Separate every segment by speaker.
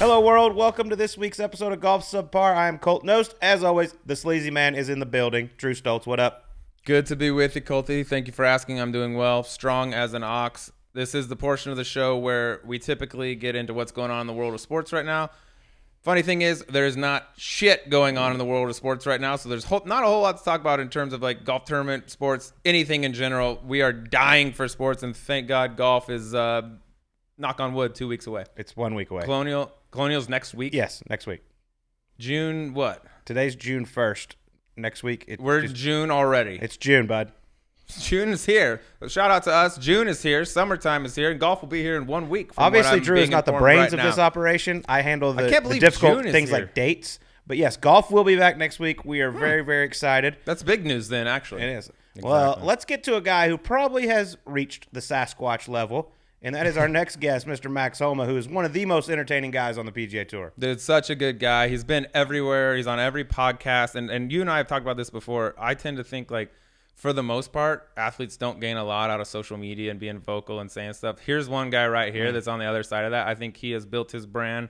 Speaker 1: Hello, world. Welcome to this week's episode of Golf Subpar. I am Colt Knost. As always, the sleazy man is in the building. Drew Stoltz, what up?
Speaker 2: Good to be with you, Colty. Thank you for asking. I'm doing well. Strong as an ox. This is the portion of the show where we typically get into what's going on in the world of sports right now. Funny thing is, there's not shit going on in the world of sports right now, so there's not a whole lot to talk about in terms of like golf tournament, sports, anything in general. We are dying for sports, and thank God golf is, knock on wood, 2 weeks away.
Speaker 1: It's 1 week away.
Speaker 2: Colonial's next week?
Speaker 1: Yes, next week.
Speaker 2: June what?
Speaker 1: Today's June 1st. Next week.
Speaker 2: We're June already.
Speaker 1: It's June, bud.
Speaker 2: June is here. Shout out to us. June is here. Summertime is here. And golf will be here in 1 week.
Speaker 1: Obviously, Drew is not the brains of this operation. I handle the difficult things like dates. But yes, golf will be back next week. We are very, very excited.
Speaker 2: That's big news then, actually.
Speaker 1: It is. Exactly. Well, let's get to a guy who probably has reached the Sasquatch level. And that is our next guest, Mr. Max Homa, who is one of the most entertaining guys on the PGA Tour.
Speaker 2: Dude, such a good guy. He's been everywhere. He's on every podcast. And you and I have talked about this before. I tend to think, like, for the most part, athletes don't gain a lot out of social media and being vocal and saying stuff. Here's one guy right here that's on the other side of that. I think he has built his brand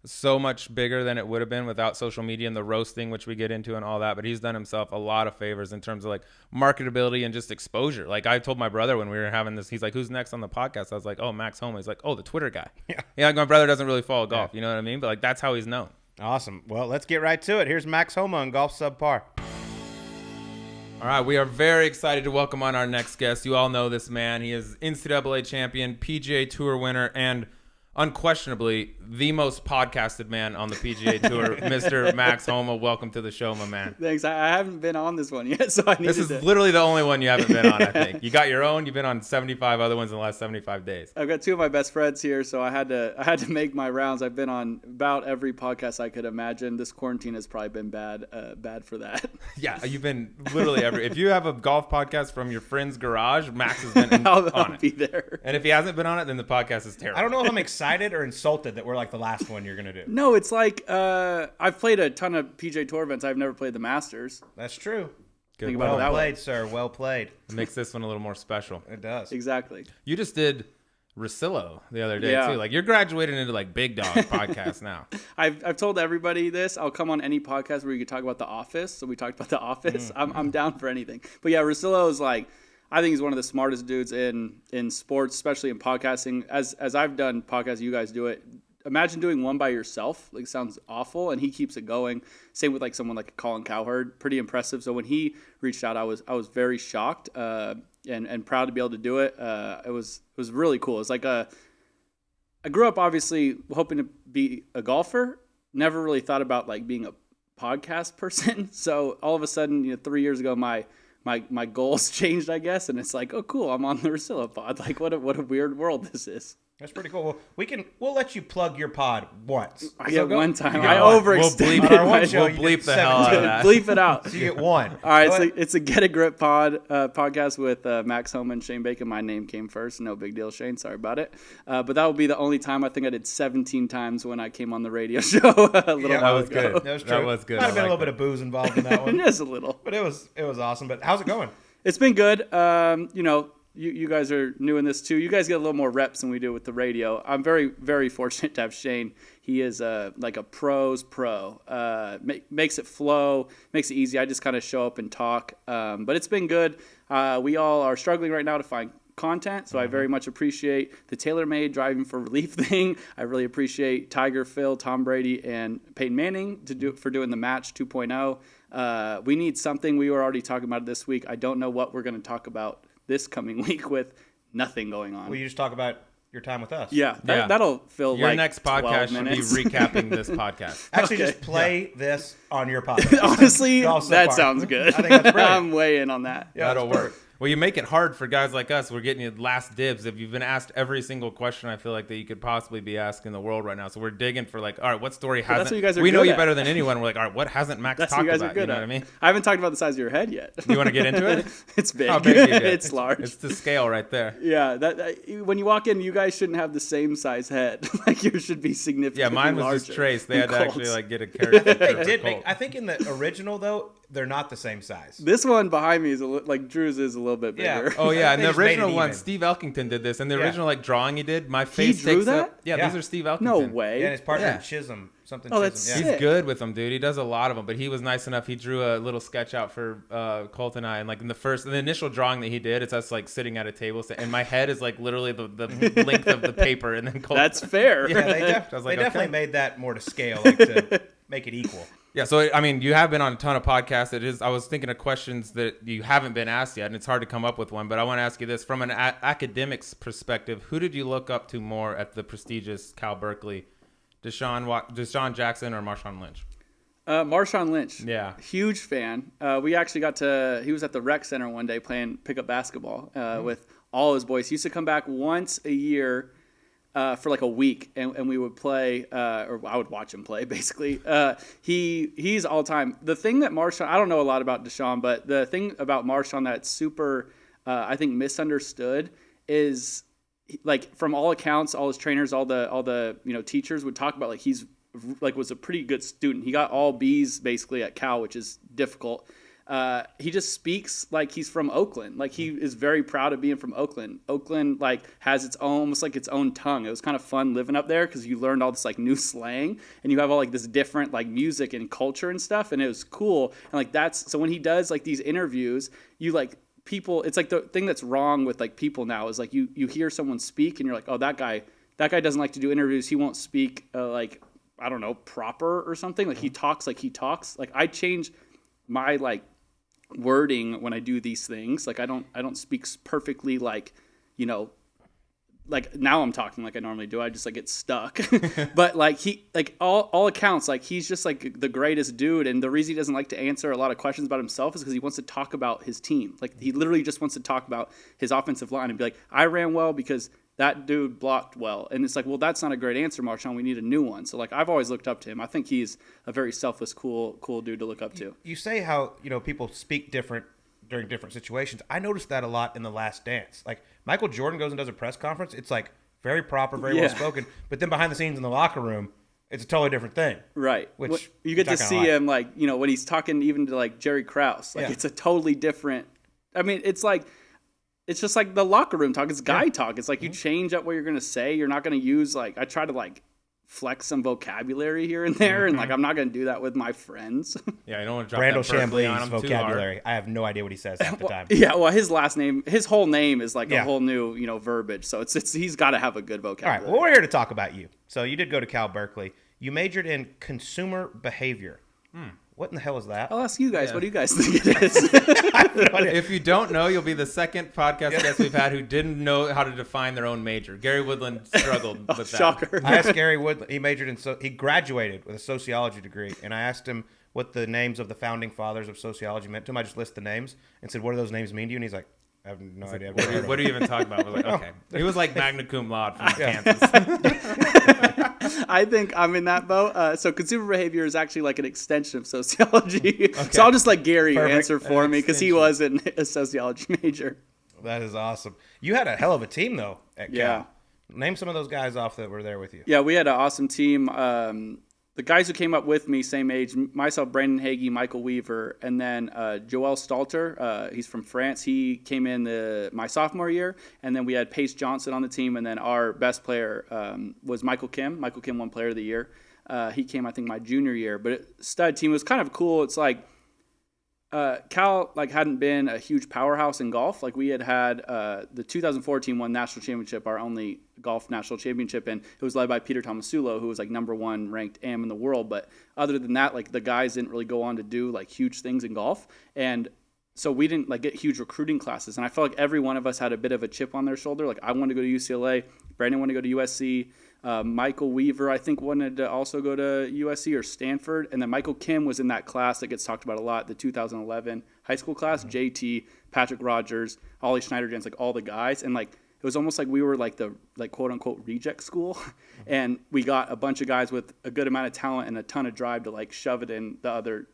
Speaker 2: so much bigger than it would have been without social media and the roasting, which we get into and all that. But he's done himself a lot of favors in terms of like marketability and just exposure. Like I told my brother when we were having this, he's like, who's next on the podcast? I was like, oh, Max Homa. He's like, oh, the Twitter guy. Yeah, like my brother doesn't really follow golf. You know what I mean? But like that's how he's known.
Speaker 1: Awesome. Well, let's get right to it. Here's Max Homa on Golf Subpar.
Speaker 2: All right, we are very excited to welcome on our next guest. You all know this man. He is NCAA champion, PGA Tour winner, and unquestionably the most podcasted man on the PGA Tour, Mr. Max Homa. Welcome to the show, my man.
Speaker 3: Thanks. I haven't been on this one yet, so I needed
Speaker 2: This is literally the only one you haven't been on, I think. You got your own. You've been on 75 other ones in the last 75 days.
Speaker 3: I've got two of my best friends here, so I had to make my rounds. I've been on about every podcast I could imagine. This quarantine has probably been bad for that.
Speaker 2: Yeah, you've been literally every. If you have a golf podcast from your friend's garage, Max has been
Speaker 3: I'll
Speaker 2: on it.
Speaker 3: be there.
Speaker 2: And if he hasn't been on it, then the podcast is terrible.
Speaker 1: I don't know if I'm excited or insulted that we're like the last one you're going to do.
Speaker 3: No, it's like I've played a ton of PGA Tour events. I've never played the Masters.
Speaker 1: That's true.
Speaker 2: Good.
Speaker 3: Think about
Speaker 1: Well
Speaker 3: it that
Speaker 1: played,
Speaker 3: way.
Speaker 1: sir. Well played.
Speaker 2: It makes this one a little more special.
Speaker 1: It does.
Speaker 3: Exactly.
Speaker 2: You just did Rosillo the other day
Speaker 3: Yeah.
Speaker 2: too. Like you're graduating into like big dog podcast now.
Speaker 3: I've told everybody this. I'll come on any podcast where you could talk about The Office. So we talked about The Office. I'm down for anything. But yeah, Rosillo is like, I think he's one of the smartest dudes in sports, especially in podcasting. As I've done podcasts, you guys do it. Imagine doing one by yourself. Like, it sounds awful, and he keeps it going. Same with like someone like Colin Cowherd. Pretty impressive. So when he reached out, I was very shocked and proud to be able to do it. It was really cool. It's like I grew up obviously hoping to be a golfer. Never really thought about like being a podcast person. So all of a sudden, 3 years ago, my goals changed, I guess, and it's like, oh, cool, I'm on the Rosillo pod. Like, what a weird world this is.
Speaker 1: That's pretty cool. Well, we'll let you plug your pod once.
Speaker 3: I get one time.
Speaker 1: I
Speaker 3: overextended.
Speaker 2: We'll bleep the hell out of that.
Speaker 3: Bleep it out.
Speaker 1: So you get one.
Speaker 3: All right, it's a Get a Grip podcast with Max Homa and Shane Bacon. My name came first. No big deal, Shane. Sorry about it. But that will be the only time. I think I did 17 times when I came on the radio show a little
Speaker 2: that
Speaker 3: while
Speaker 2: was
Speaker 3: ago.
Speaker 2: good.
Speaker 1: That was true.
Speaker 2: That was good.
Speaker 1: Might have been a little bit of booze involved in that one.
Speaker 3: Just a little.
Speaker 1: But it was awesome. But how's it going?
Speaker 3: It's been good. You guys are new in this too. You guys get a little more reps than we do with the radio. I'm very, very fortunate to have Shane. He is like a pro's pro. Makes it flow, makes it easy. I just kind of show up and talk. But it's been good. We all are struggling right now to find content, so I very much appreciate the TaylorMade driving for relief thing. I really appreciate Tiger, Phil, Tom Brady, and Peyton Manning for doing the Match 2.0. We need something. We were already talking about it this week. I don't know what we're going to talk about this coming week with nothing going on.
Speaker 1: Will you just talk about your time with us?
Speaker 3: Yeah, that'll fill
Speaker 2: your
Speaker 3: like
Speaker 2: next
Speaker 3: 12
Speaker 2: podcast
Speaker 3: minutes.
Speaker 2: should be recapping this podcast.
Speaker 1: Actually, just play this on your podcast.
Speaker 3: Honestly,
Speaker 1: Golf
Speaker 3: that
Speaker 1: Subpar.
Speaker 3: sounds good.
Speaker 1: I think that's brilliant.
Speaker 3: I'm way in on that.
Speaker 1: Yeah,
Speaker 2: That'll
Speaker 1: that's
Speaker 2: work. Well, you make it hard for guys like us. We're getting you last dibs. If you've been asked every single question, I feel like that you could possibly be asked in the world right now. So we're digging for like, all right, what story hasn't?
Speaker 3: that's what you guys are
Speaker 2: we know
Speaker 3: good
Speaker 2: you
Speaker 3: at.
Speaker 2: better than anyone. We're like, all right, what hasn't Max
Speaker 3: That's
Speaker 2: talked
Speaker 3: what you guys
Speaker 2: about?
Speaker 3: are good
Speaker 2: You know
Speaker 3: at.
Speaker 2: what I mean?
Speaker 3: I haven't talked about the size of your head yet.
Speaker 2: You want to get into it?
Speaker 3: It's big.
Speaker 2: How big do you get?
Speaker 3: It's large.
Speaker 2: It's the scale right there.
Speaker 3: Yeah, when you walk in, you guys shouldn't have the same size head. Like yours should be significantly
Speaker 2: Yeah, mine was
Speaker 3: larger
Speaker 2: just traced. They
Speaker 3: than
Speaker 2: had to
Speaker 3: Colt's.
Speaker 2: actually like get a character.
Speaker 1: They did make. I think in the original though, they're not the same size.
Speaker 3: This one behind me is like Drew's is a little bit bigger.
Speaker 1: Yeah.
Speaker 2: Oh yeah, and
Speaker 1: They
Speaker 2: the
Speaker 1: just made it
Speaker 2: original one,
Speaker 1: even.
Speaker 2: Steve Elkington did this, and the
Speaker 1: Yeah.
Speaker 2: original like drawing he did, my face
Speaker 3: drew
Speaker 2: takes
Speaker 3: that?
Speaker 2: up. Yeah,
Speaker 1: Yeah.
Speaker 2: these are Steve Elkington.
Speaker 3: No way.
Speaker 1: Yeah, and his partner
Speaker 2: Yeah.
Speaker 1: Chisholm, something.
Speaker 3: Oh,
Speaker 1: Chisholm.
Speaker 3: that's
Speaker 1: yeah.
Speaker 2: He's
Speaker 3: sick.
Speaker 2: good with them, dude. He does a lot of them, but he was nice enough. He drew a little sketch out for Colt and I, and like in the initial drawing that he did, it's us like sitting at a table, and my head is like literally the length of the paper, and then Colt.
Speaker 3: That's fair.
Speaker 1: Yeah, they,
Speaker 2: I was like,
Speaker 1: definitely
Speaker 2: okay.
Speaker 1: made that more to scale, like to make it equal.
Speaker 2: Yeah, so I mean, you have been on a ton of podcasts. I was thinking of questions that you haven't been asked yet, and it's hard to come up with one. But I want to ask you this: from an academics perspective, who did you look up to more at the prestigious Cal Berkeley, Deshaun Jackson or Marshawn Lynch?
Speaker 3: Marshawn Lynch.
Speaker 2: Yeah.
Speaker 3: Huge fan. We actually he was at the rec center one day playing pickup basketball with all his boys. He used to come back once a year for like a week, and we would play, or I would watch him play, basically. He's all time. The thing that Marshawn, I don't know a lot about Deshaun, but the thing about Marshawn that's super, I think, misunderstood is, like, from all accounts, all his trainers, all the teachers would talk about, like, he's was a pretty good student. He got all B's basically at Cal, which is difficult. He just speaks like he's from Oakland. Like, he is very proud of being from Oakland. Oakland like has its own, almost like its own tongue. It was kind of fun living up there because you learned all this like new slang, and you have all like this different like music and culture and stuff, and it was cool. And like so when he does like these interviews, you like people. It's like the thing that's wrong with like people now is like you hear someone speak and you're like, oh, that guy doesn't like to do interviews. He won't speak like, I don't know, proper or something. Like he talks like he talks. Like I change my like wording when I do these things. Like I don't speak perfectly like, like now I'm talking like I normally do. I just like get stuck. But like he, like all accounts, like he's just like the greatest dude. And the reason he doesn't like to answer a lot of questions about himself is because he wants to talk about his team. Like he literally just wants to talk about his offensive line and be like, I ran well because that dude blocked well. And it's like, well, that's not a great answer, Marshawn. We need a new one. So like I've always looked up to him. I think he's a very selfless, cool dude to look up to.
Speaker 1: You say how, people speak different during different situations. I noticed that a lot in The Last Dance. Like Michael Jordan goes and does a press conference. It's like very proper, very well spoken. But then behind the scenes in the locker room, it's a totally different thing.
Speaker 3: Right.
Speaker 1: Which
Speaker 3: you get to see him like, when he's talking even to like Jerry Krause, like it's a totally different, I mean, it's just like the locker room talk. It's guy talk. It's like you change up what you're going to say. You're not going to use like, I try to like flex some vocabulary here and there. And like, I'm not going to do that with my friends.
Speaker 2: Yeah, I don't want to drop
Speaker 1: Brandel
Speaker 2: that Berkeley on
Speaker 1: Chambly's
Speaker 2: him too
Speaker 1: vocabulary.
Speaker 2: hard.
Speaker 1: I have no idea what he says half the time.
Speaker 3: Yeah. Well, his whole name is like a whole new, verbiage. So it's he's got to have a good
Speaker 1: All
Speaker 3: vocabulary.
Speaker 1: right. Well, we're here to talk about you. So you did go to Cal Berkeley. You majored in consumer behavior. What in the hell is that?
Speaker 3: I'll ask you guys. What do you guys think it is?
Speaker 2: If you don't know, you'll be the second podcast guest we've had who didn't know how to define their own major. Gary Woodland struggled with that.
Speaker 3: Shocker.
Speaker 1: I asked Gary Woodland. He majored in he graduated with a sociology degree, and I asked him what the names of the founding fathers of sociology meant to him. I just list the names and said, "What do those names mean to you?" And he's like, "I have no idea."
Speaker 2: What are you even talking about? I was like, okay. He was like magna cum laude from Kansas.
Speaker 3: I think I'm in that boat. So consumer behavior is actually like an extension of sociology. So I'll just let Gary
Speaker 1: Perfect.
Speaker 3: answer for me because he wasn't a sociology major.
Speaker 1: That is awesome. You had a hell of a team though at Cal.
Speaker 3: Yeah.
Speaker 1: Name some of those guys off that were there with you.
Speaker 3: Yeah, we had an awesome team. The guys who came up with me, same age, myself, Brandon Hagee, Michael Weaver, and then Joel Stalter. He's from France. He came in my sophomore year, and then we had Pace Johnson on the team, and then our best player was Michael Kim. Michael Kim won Player of the Year. He came, I think, my junior year. But stud team. It was kind of cool. It's like Cal hadn't been a huge powerhouse in golf. Like we had the 2014 won national championship, our only golf national championship, and it was led by Peter Tomasulo, who was like #1 ranked AM in the world. But other than that, like the guys didn't really go on to do like huge things in golf, and so we didn't like get huge recruiting classes. And I felt like every one of us had a bit of a chip on their shoulder. Like I wanted to go to UCLA, Brandon wanted to go to USC. Michael Weaver, I think, wanted to also go to USC or Stanford. And then Michael Kim was in that class that gets talked about a lot, the 2011 high school class. JT, Patrick Rogers, Ollie Schneiderjans, like all the guys. And like it was almost like we were like the like quote unquote reject school. And we got a bunch of guys with a good amount of talent and a ton of drive to like shove it in the other,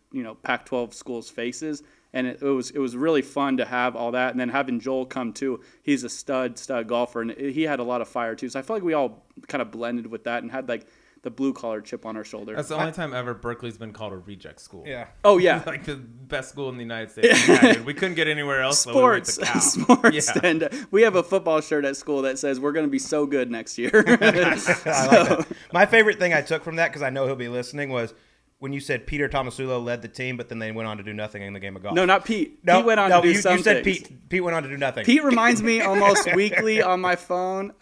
Speaker 3: Pac-12 schools' faces. And it was really fun to have all that. And then having Joel come too, he's a stud golfer, and he had a lot of fire too. So I feel like we all kind of blended with that and had like the blue collar chip on our shoulder.
Speaker 2: That's the only time ever Berkeley's been called a reject school.
Speaker 1: Yeah.
Speaker 3: Oh yeah.
Speaker 2: Like the best school in the United States. Yeah, dude. We couldn't get anywhere else.
Speaker 3: Sports,
Speaker 2: so we went to Cal.
Speaker 3: sports,
Speaker 2: Yeah.
Speaker 3: and we have a football shirt at school that says we're going to be so good next year.
Speaker 1: I like that. My favorite thing I took from that, because I know he'll be listening, was when you said Peter Tomasulo led the team, but then they went on to do nothing in the game of golf.
Speaker 3: No, not Pete.
Speaker 1: No,
Speaker 3: Pete went on to do something.
Speaker 1: You said Pete. Pete went on to do nothing.
Speaker 3: Pete reminds me almost weekly on my phone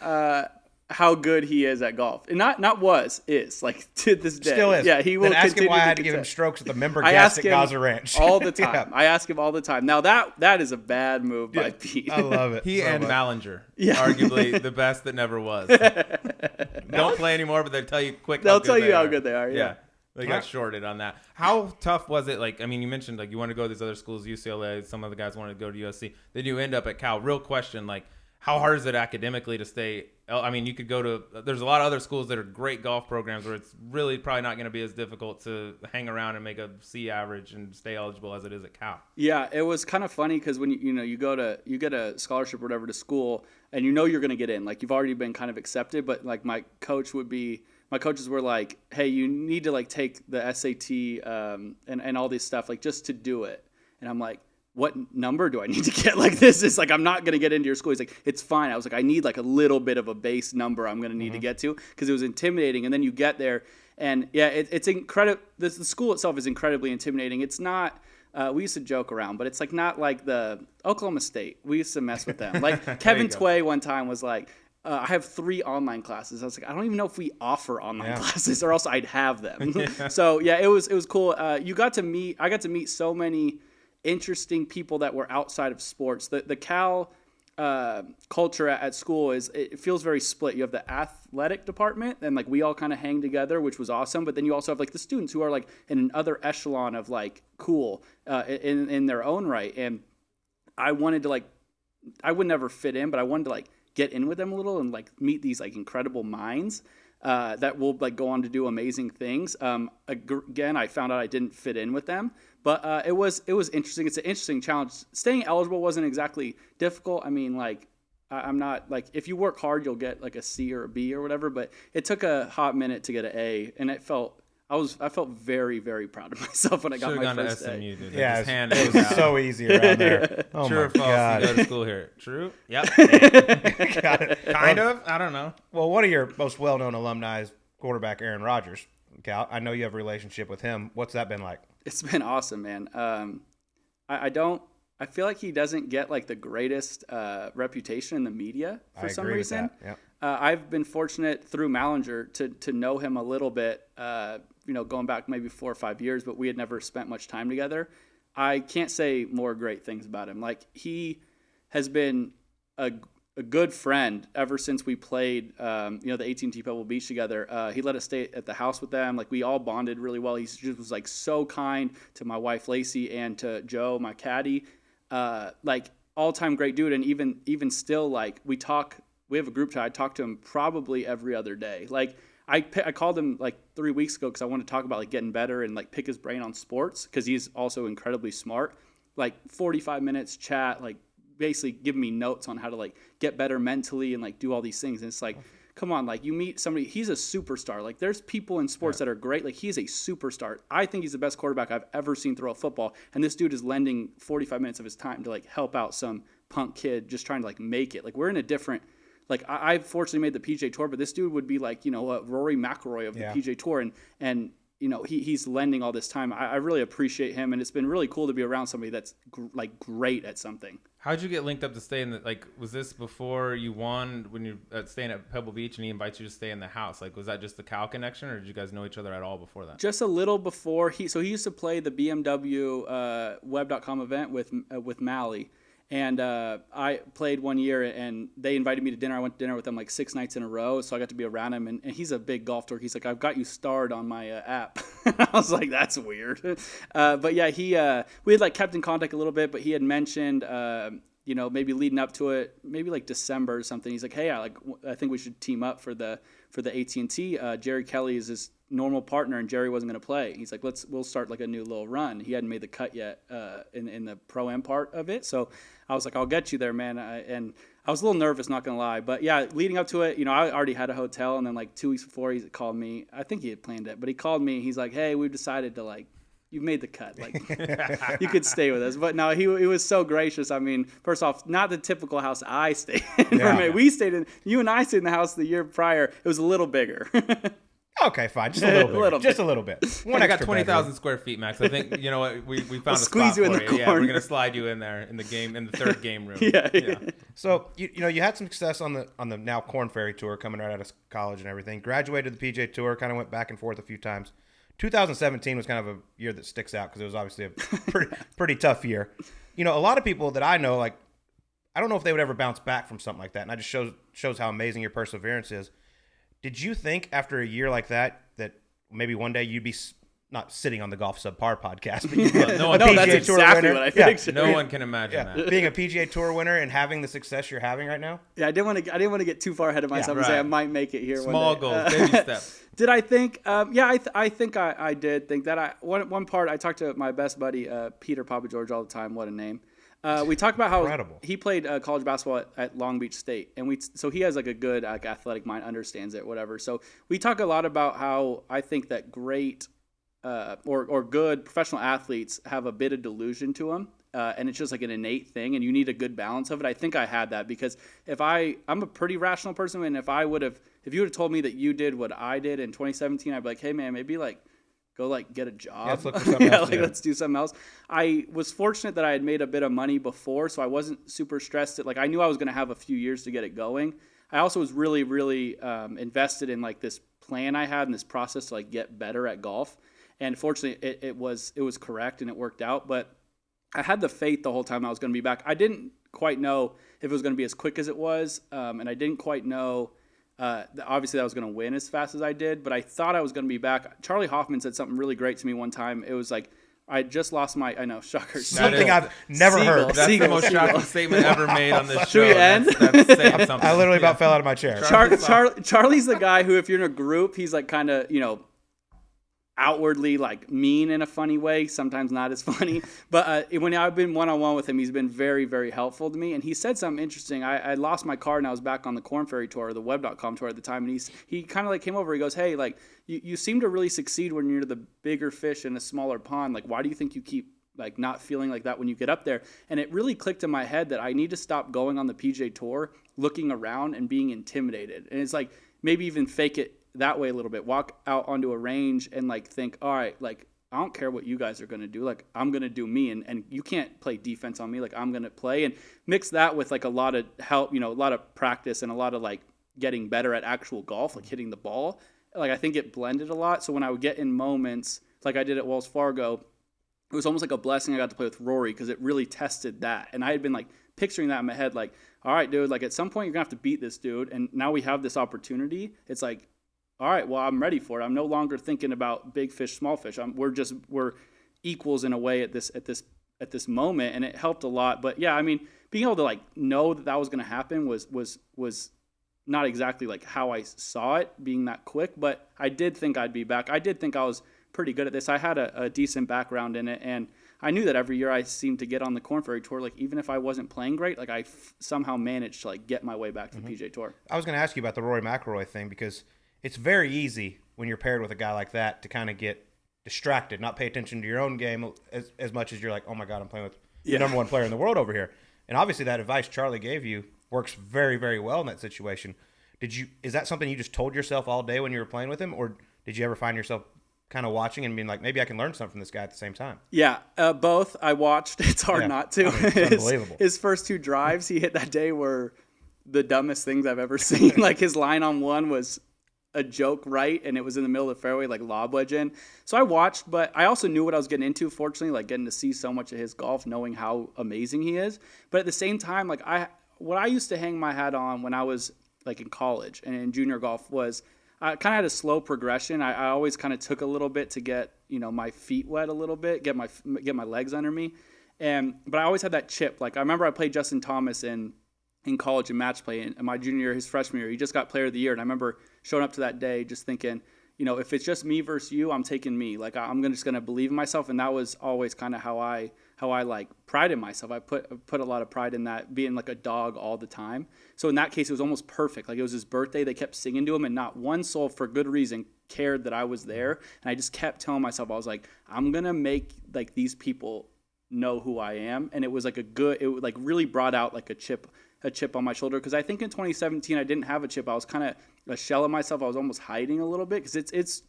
Speaker 3: how good he is at golf. And is like to this day.
Speaker 1: Still is.
Speaker 3: Yeah, he will.
Speaker 1: Then ask him
Speaker 3: continue
Speaker 1: why I
Speaker 3: to
Speaker 1: had to give him
Speaker 3: contest.
Speaker 1: strokes at the member
Speaker 3: I
Speaker 1: guest
Speaker 3: ask
Speaker 1: at
Speaker 3: him
Speaker 1: Gaza Ranch
Speaker 3: all the time.
Speaker 1: Yeah.
Speaker 3: I ask him all the time. Now that is a bad move by Pete.
Speaker 1: I love it.
Speaker 2: He
Speaker 1: so
Speaker 2: and
Speaker 1: much.
Speaker 2: Ballinger,
Speaker 3: Yeah.
Speaker 2: arguably the best that never was. Don't play anymore, but they'll tell you quick.
Speaker 3: They'll tell you how good they are. Yeah.
Speaker 2: They got shorted on that. How tough was it? Like, I mean, you mentioned like you want to go to these other schools, UCLA. Some of the guys wanted to go to USC. Then you end up at Cal. Real question, like, how hard is it academically to stay? I mean, you could go to. There's a lot of other schools that are great golf programs where it's really probably not going to be as difficult to hang around and make a C average and stay eligible as it is at Cal.
Speaker 3: Yeah, it was kind of funny because when you get a scholarship or whatever to school, and you know you're going to get in. Like you've already been kind of accepted, but like my coaches were like, hey, you need to like take the SAT and all this stuff like just to do it. And I'm like, what number do I need to get? Like this is like, I'm not going to get into your school. He's like, it's fine. I was like, I need like a little bit of a base number I'm going to need to get to because it was intimidating. And then you get there and yeah, it's incredible. The school itself is incredibly intimidating. It's not, we used to joke around, but it's like not like the Oklahoma State. We used to mess with them. Like Kevin Tway one time was like, I have 3 online classes. I was like, I don't even know if we offer online classes, or else I'd have them. So yeah, it was cool. I got to meet so many interesting people that were outside of sports. The Cal culture at school it feels very split. You have the athletic department, and like we all kind of hang together, which was awesome. But then you also have like the students who are like in another echelon of like cool in their own right. And I wanted to like, I would never fit in, but I wanted to like get in with them a little and like meet these like incredible minds that will like go on to do amazing things. Again, I found out I didn't fit in with them, but it was interesting. It's an interesting challenge. Staying eligible wasn't exactly difficult. I mean, like I'm not like if you work hard, you'll get like a C or a B or whatever. But it took a hot minute to get an A, and it felt. I felt very, very proud of myself when I got my first A.
Speaker 2: SMU, dude.
Speaker 1: Yeah,
Speaker 2: it
Speaker 1: was so easy around there. Oh
Speaker 2: True or
Speaker 1: my
Speaker 2: false?
Speaker 1: God.
Speaker 2: You go to school here. True. Yep.
Speaker 1: Got it.
Speaker 2: Kind of. I don't know.
Speaker 1: Well, one of your most well-known alumni is quarterback Aaron Rodgers. Cal, I know you have a relationship with him. What's that been like?
Speaker 3: It's been awesome, man. I feel like he doesn't get like the greatest reputation in the media for some reason.
Speaker 1: Yep.
Speaker 3: I've been fortunate through Mallinger to know him a little bit, going back maybe 4 or 5 years, but we had never spent much time together. I can't say more great things about him. Like he has been a good friend ever since we played, the AT&T Pebble Beach together. He let us stay at the house with them. Like we all bonded really well. He just was like so kind to my wife Lacey and to Joe, my caddy. Like all-time great dude. And even still, like we have a group chat. I talk to him probably every other day. Like I called him like 3 weeks ago because I wanted to talk about like getting better and like pick his brain on sports because he's also incredibly smart. Like 45 minutes chat, like basically giving me notes on how to like get better mentally and like do all these things. And it's like, come on, like you meet somebody, he's a superstar. Like there's people in sports that are great. Like he's a superstar. I think he's the best quarterback I've ever seen throw a football. And this dude is lending 45 minutes of his time to like help out some punk kid just trying to like make it. Like we're in a different. Like I fortunately made the PGA Tour, but this dude would be like, a Rory McIlroy of the PGA Tour, and he's lending all this time. I really appreciate him, and it's been really cool to be around somebody that's great at something.
Speaker 2: How'd you get linked up to stay in the like? Was this before you won when you staying at Pebble Beach, and he invites you to stay in the house? Like, was that just the Cal connection, or did you guys know each other at all before that?
Speaker 3: Just a little before he used to play the BMW Web.com event with Mally. And I played 1 year, and they invited me to dinner. I went to dinner with them like 6 nights in a row, so I got to be around him. And he's a big golf dork. He's like, I've got you starred on my app. I was like, that's weird. But yeah, we had like kept in contact a little bit, but he had mentioned, maybe leading up to it, maybe like December or something. He's like, hey, I think we should team up for the AT&T. Jerry Kelly is his normal partner, and Jerry wasn't going to play. He's like, we'll start like a new little run. He hadn't made the cut yet in the Pro-Am part of it. So I was like, I'll get you there, man. And I was a little nervous, not going to lie. But, yeah, leading up to it, you know, I already had a hotel. And then, like, 2 weeks before, he called me. I think he had planned it. But he called me. He's like, hey, we've decided to, like, you've made the cut. Like, you could stay with us. But, no, he was so gracious. I mean, first off, not the typical house I stayed in.
Speaker 1: Yeah.
Speaker 3: We stayed in – you and I stayed in the house the year prior. It was a little bigger.
Speaker 1: Okay, fine. Just a little bit. Just a little bit.
Speaker 2: I got 20,000 square feet, Max. I think, you know what, we found
Speaker 3: We'll
Speaker 2: a
Speaker 3: squeeze
Speaker 2: spot
Speaker 3: you in
Speaker 2: for
Speaker 3: the
Speaker 2: you. Yeah,
Speaker 3: corner.
Speaker 2: we're going to slide you in there in the third game room.
Speaker 3: Yeah.
Speaker 1: So you know you had some success on the now Korn Ferry Tour coming right out of college and everything. Graduated the PGA Tour, kind of went back and forth a few times. 2017 was kind of a year that sticks out because it was obviously a pretty tough year. You know, a lot of people that I know, like, I don't know if they would ever bounce back from something like that, and that just shows how amazing your perseverance is. Did you think after a year like that maybe one day you'd be not sitting on the Golf Subpar podcast, but you'd be
Speaker 3: that's exactly what I think.
Speaker 2: No one can imagine that.
Speaker 1: Being a PGA Tour winner and having the success you're having right now?
Speaker 3: Yeah, I didn't want to get too far ahead of myself and say I might make it here
Speaker 2: Small
Speaker 3: one day.
Speaker 2: goals, baby steps.
Speaker 3: Did I think? I think I did think that. One part, I talked to my best buddy, Peter Papa George, all the time. What a name. We talked about how he played college basketball at Long Beach State, and so he has like a good athletic mind, understands it, whatever. So we talk a lot about how I think that great or good professional athletes have a bit of delusion to them, and it's just like an innate thing, and you need a good balance of it. I think I had that because I'm a pretty rational person, and if you would have told me that you did what I did in 2017, I'd be like, hey man, maybe like go like get a job.
Speaker 1: Yeah, let's look for something else.
Speaker 3: Let's do something else. I was fortunate that I had made a bit of money before, so I wasn't super stressed. Like I knew I was going to have a few years to get it going. I also was really, really invested in like this plan I had and this process to like get better at golf. And fortunately, it was correct and it worked out. But I had the faith the whole time I was going to be back. I didn't quite know if it was going to be as quick as it was, and I didn't quite know. Obviously, I was going to win as fast as I did, but I thought I was going to be back. Charlie Hoffman said something really great to me one time. It was like, I just lost I know, shocker.
Speaker 1: Something I've never heard.
Speaker 2: That's the most shocking statement ever made on this show.
Speaker 3: Should we end?
Speaker 2: That's saying something.
Speaker 1: I literally about fell out of my chair.
Speaker 3: Charlie's the guy who, if you're in a group, he's like kind of, outwardly like mean in a funny way, sometimes not as funny, but when I've been one-on-one with him, he's been very, very helpful to me. And he said something interesting. I lost my card and I was back on the Korn Ferry Tour, the Web.com tour at the time, and he kind of like came over, he goes, hey, like you seem to really succeed when you're the bigger fish in a smaller pond. Like, why do you think you keep like not feeling like that when you get up there? And it really clicked in my head that I need to stop going on the PGA Tour, looking around and being intimidated. And it's like maybe even fake it that way a little bit, walk out onto a range and like think, all right, like I don't care what you guys are going to do, like I'm going to do me, and you can't play defense on me, like I'm going to play, and mix that with like a lot of help, a lot of practice and a lot of like getting better at actual golf, like hitting the ball. Like I think it blended a lot. So when I would get in moments like I did at Wells Fargo, it was almost like a blessing I got to play with Rory because it really tested that. And I had been like picturing that in my head, like, all right, dude, like at some point you're going to have to beat this dude, and now we have this opportunity. It's like, all right, well, I'm ready for it. I'm no longer thinking about big fish, small fish. We're equals in a way at this moment, and it helped a lot. But yeah, I mean, being able to like know that was going to happen was not exactly like how I saw it being that quick. But I did think I'd be back. I did think I was pretty good at this. I had a decent background in it, and I knew that every year I seemed to get on the Korn Ferry Tour. Like even if I wasn't playing great, like I somehow managed to like get my way back to the PGA Tour.
Speaker 1: I was going to ask you about the Rory McIlroy thing because it's very easy when you're paired with a guy like that to kind of get distracted, not pay attention to your own game as much as you're like, oh my God, I'm playing with the number one player in the world over here. And obviously that advice Charlie gave you works very, very well in that situation. Is that something you just told yourself all day when you were playing with him, or did you ever find yourself kind of watching and being like, maybe I can learn something from this guy at the same time?
Speaker 3: Yeah, both. I watched. It's hard not to.
Speaker 1: I mean, it's unbelievable.
Speaker 3: His first two drives he hit that day were the dumbest things I've ever seen. Like his line on one was a joke right, and it was in the middle of the fairway, like lob wedge in. So I watched, but I also knew what I was getting into, fortunately, like getting to see so much of his golf, knowing how amazing he is. But at the same time, like what I used to hang my hat on when I was like in college and in junior golf was I kind of had a slow progression. I always kind of took a little bit to get, my feet wet a little bit, get my legs under me. But I always had that chip. Like I remember I played Justin Thomas in college in match play, and my junior year, his freshman year, he just got player of the year. And I remember showing up to that day just thinking, if it's just me versus you, I'm taking me. Like I'm just gonna believe in myself, and that was always kind of how I like prided myself. I put a lot of pride in that, being like a dog all the time. So in that case, it was almost perfect. Like it was his birthday, they kept singing to him, and not one soul, for good reason, cared that I was there. And I just kept telling myself, I was like, I'm gonna make like these people know who I am. And it was like it like really brought out like a chip on my shoulder, because I think in 2017 I didn't have a chip. I was kind of a shell of myself. I was almost hiding a little bit, because it's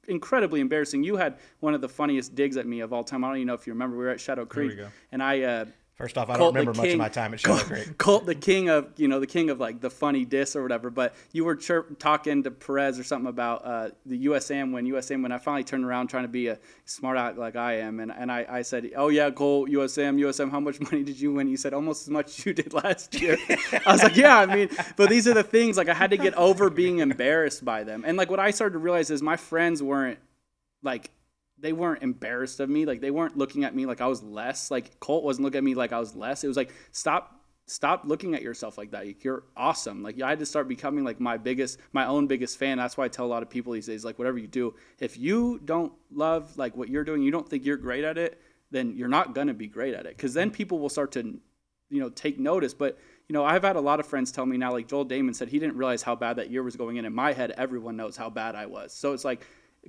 Speaker 3: incredibly embarrassing. You had one of the funniest digs at me of all time. I don't even know if you remember. We were at Shadow Creek, and I
Speaker 1: first off, I don't remember much of my time at Shadow Creek.
Speaker 3: Colt, the king of like the funny diss or whatever. But you were talking to Perez or something about the USAM when I finally turned around trying to be a smart aleck like I am, and I said, oh yeah, Colt, USAM, how much money did you win? You said almost as much as you did last year. I was like, yeah, I mean, but these are the things, like I had to get over being embarrassed by them. And like what I started to realize is my friends weren't like, they weren't embarrassed of me. Like they weren't looking at me like I was less. Like Colt wasn't looking at me like I was less. It was like, stop looking at yourself like that. You're awesome. Like I had to start becoming like my own biggest fan. That's why I tell a lot of people these days, like whatever you do, if you don't love like what you're doing, you don't think you're great at it, then you're not going to be great at it. Cause then people will start to, take notice. But, I've had a lot of friends tell me now, like Joel Damon said, he didn't realize how bad that year was going in. In my head, everyone knows how bad I was. So it's like,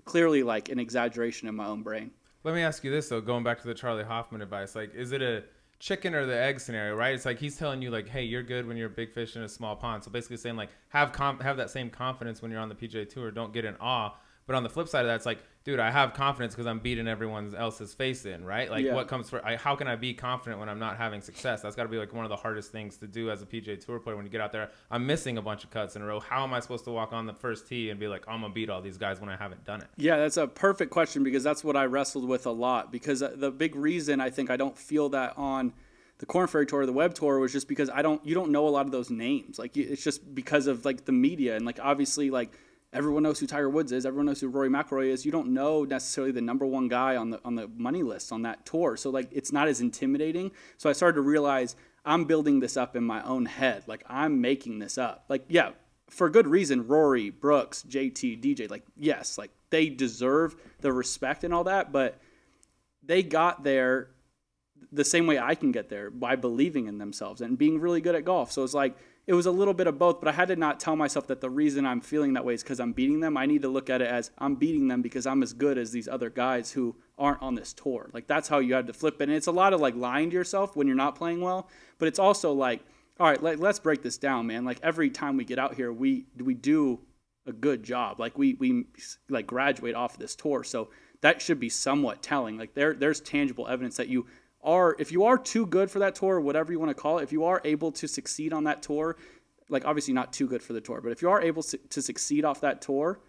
Speaker 3: clearly like an exaggeration in my own brain.
Speaker 2: Let me ask you this though, going back to the Charlie Hoffman advice, like is it a chicken or the egg scenario, right? It's like he's telling you like, hey, you're good when you're a big fish in a small pond. So basically saying like have that same confidence when you're on the PGA Tour. Don't get in awe. But on the flip side of that, it's like, dude, I have confidence because I'm beating everyone else's face in, right? Like what comes for how can I be confident when I'm not having success? That's got to be like one of the hardest things to do as a PGA Tour player when you get out there. I'm missing a bunch of cuts in a row. How am I supposed to walk on the first tee and be like, I'm going to beat all these guys when I haven't done it?
Speaker 3: Yeah, that's a perfect question, because that's what I wrestled with a lot. Because the big reason I think I don't feel that on the Korn Ferry Tour or the Web Tour was just because you don't know a lot of those names. Like it's just because of like the media, and like obviously like everyone knows who Tiger Woods is. Everyone knows who Rory McIlroy is. You don't know necessarily the number one guy on the money list on that tour. So like it's not as intimidating. So I started to realize I'm building this up in my own head. Like I'm making this up. Like yeah, for good reason. Rory, Brooks, JT, DJ. Like yes, like they deserve the respect and all that. But they got there the same way I can get there, by believing in themselves and being really good at golf. So it's like, it was a little bit of both, but I had to not tell myself that the reason I'm feeling that way is because I'm beating them. I need to look at it as I'm beating them because I'm as good as these other guys who aren't on this tour. Like that's how you have to flip it. And it's a lot of like lying to yourself when you're not playing well, but it's also like, all right, let's break this down, man. Like every time we get out here, we do a good job. Like we like graduate off of this tour. So that should be somewhat telling. Like there's tangible evidence that if you are too good for that tour, whatever you want to call it, if you are able to succeed on that tour, like obviously not too good for the tour, but if you are able to succeed off that tour,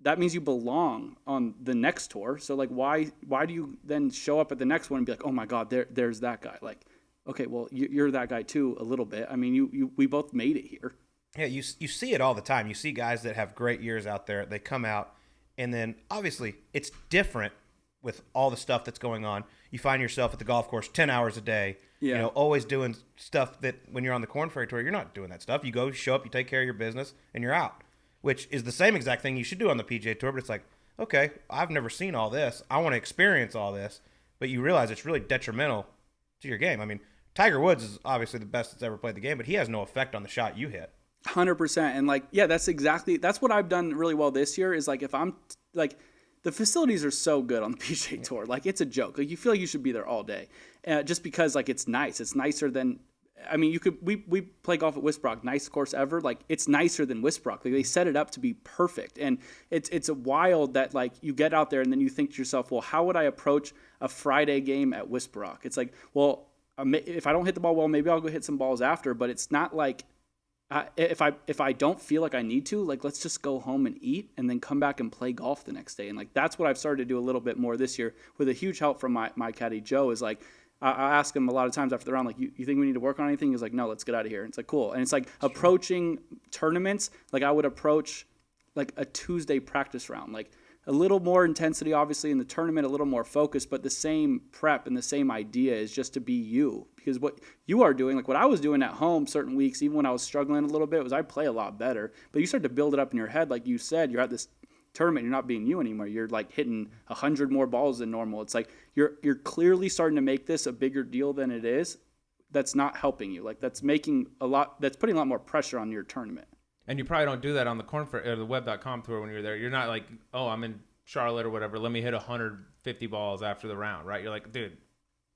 Speaker 3: that means you belong on the next tour. So like, why do you then show up at the next one and be like, oh my God, there's that guy? Like, okay, well you're that guy too a little bit. I mean, we both made it here.
Speaker 1: Yeah, you see it all the time. You see guys that have great years out there. They come out, and then obviously it's different with all the stuff that's going on. You find yourself at the golf course 10 hours a day, always doing stuff that when you're on the Korn Ferry Tour, you're not doing that stuff. You go, show up, you take care of your business, and you're out, which is the same exact thing you should do on the PGA Tour. But it's like, okay, I've never seen all this. I want to experience all this. But you realize it's really detrimental to your game. I mean, Tiger Woods is obviously the best that's ever played the game, but he has no effect on the shot you hit.
Speaker 3: 100%. And like, yeah, that's what I've done really well this year is like, if I'm like, the facilities are so good on the PGA Tour. Like, it's a joke. Like, you feel like you should be there all day. Just because, like, it's nice. It's nicer than, I mean, we play golf at Wisbrock, nice course ever. Like, it's nicer than Wisbrock. Like, they set it up to be perfect. And it's wild that, like, you get out there and then you think to yourself, well, how would I approach a Friday game at Wisbrock? It's like, well, if I don't hit the ball well, maybe I'll go hit some balls after. But it's not like, if I don't feel like I need to, like, let's just go home and eat and then come back and play golf the next day. And like, that's what I've started to do a little bit more this year with a huge help from my caddy, Joe, is like, I ask him a lot of times after the round, like, you think we need to work on anything? He's like, no, let's get out of here. And it's like, cool. And it's like approaching tournaments, like I would approach like a Tuesday practice round, like a little more intensity, obviously in the tournament, a little more focus, but the same prep and the same idea is just to be you. Because what you are doing, like what I was doing at home certain weeks, even when I was struggling a little bit, was I play a lot better. But you start to build it up in your head, like you said, you're at this tournament. You're not being you anymore. You're like hitting 100 more balls than normal. It's like you're clearly starting to make this a bigger deal than it is. That's not helping you. Like that's putting a lot more pressure on your tournament.
Speaker 2: And you probably don't do that on the or the Web.com tour when you're there. You're not like, oh, I'm in Charlotte or whatever. Let me hit 150 balls after the round, right? You're like, dude,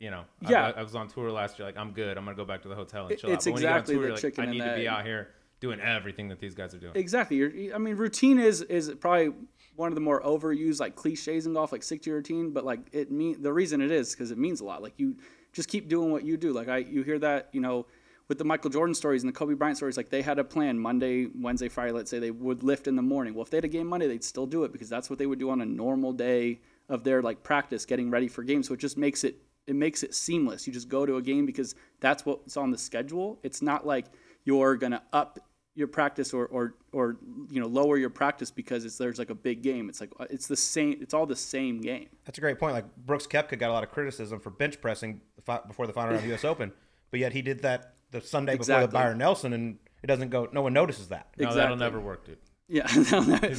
Speaker 2: I was on tour last year. Like, I'm good. I'm gonna go back to the hotel and chill out. But
Speaker 3: exactly
Speaker 2: when you get on tour,
Speaker 3: the
Speaker 2: you're like, I need to be out here doing everything that these guys are doing.
Speaker 3: Exactly. Routine is probably one of the more overused like cliches in golf, like stick to your routine. But like the reason it is because it means a lot. Like you just keep doing what you do. Like you hear that, with the Michael Jordan stories and the Kobe Bryant stories, like they had a plan Monday, Wednesday, Friday. Let's say they would lift in the morning. Well, if they had a game Monday, they'd still do it because that's what they would do on a normal day of their like practice, getting ready for games. So it just makes it seamless. You just go to a game because that's what's on the schedule. It's not like you're gonna up your practice or lower your practice because there's like a big game. It's like it's the same. It's all the same game.
Speaker 1: That's a great point. Like Brooks Koepka got a lot of criticism for bench pressing before the final round of the U.S. Open, but yet he did that the Sunday before the Byron Nelson, and it doesn't go. No one notices that.
Speaker 2: No, that'll never work, dude.
Speaker 3: Yeah,
Speaker 2: he's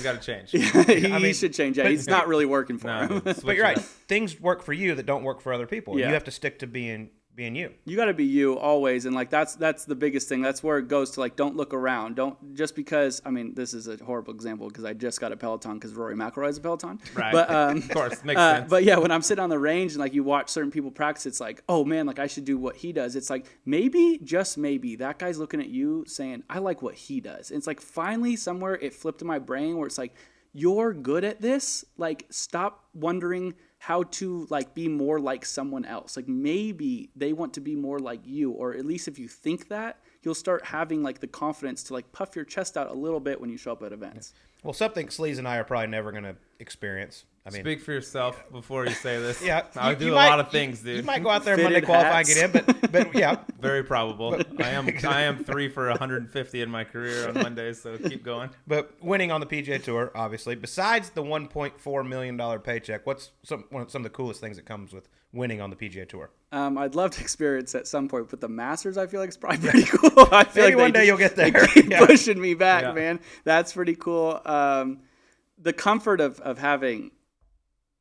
Speaker 2: got to change.
Speaker 3: He should change. Yeah, he's not really working for him.
Speaker 1: But you're right. Things work for you that don't work for other people. Yeah. You have to stick to being you.
Speaker 3: You got to be you always, and like that's the biggest thing. That's where it goes to like don't look around. Don't just because. I mean, this is a horrible example because I just got a Peloton because Rory McIlroy has a Peloton.
Speaker 2: Right.
Speaker 3: But
Speaker 2: of course, makes sense.
Speaker 3: But yeah, when I'm sitting on the range and like you watch certain people practice, it's like, oh man, like I should do what he does. It's like maybe, just maybe, that guy's looking at you saying, I like what he does. And it's like finally somewhere it flipped in my brain where it's like, you're good at this. Like stop wondering how to like be more like someone else. Like maybe they want to be more like you, or at least if you think that, you'll start having like the confidence to like puff your chest out a little bit when you show up at events.
Speaker 1: Well, something Sleaze and I are probably never going to experience. I mean,
Speaker 2: speak for yourself before you say this.
Speaker 1: Yeah,
Speaker 2: I do a lot of things, dude.
Speaker 1: You might go out there Monday qualify and get in, but yeah,
Speaker 2: very probable. I am 3 for 150 in my career on Mondays, so keep going.
Speaker 1: But winning on the PGA Tour, obviously, besides the $1.4 million paycheck, what's some of the coolest things that comes with winning on the PGA Tour?
Speaker 3: I'd love to experience at some point, but the Masters, I feel like it's probably pretty cool. I feel
Speaker 1: Maybe
Speaker 3: like
Speaker 1: one day you'll get there.
Speaker 3: They keep pushing me back, man. That's pretty cool. The comfort of having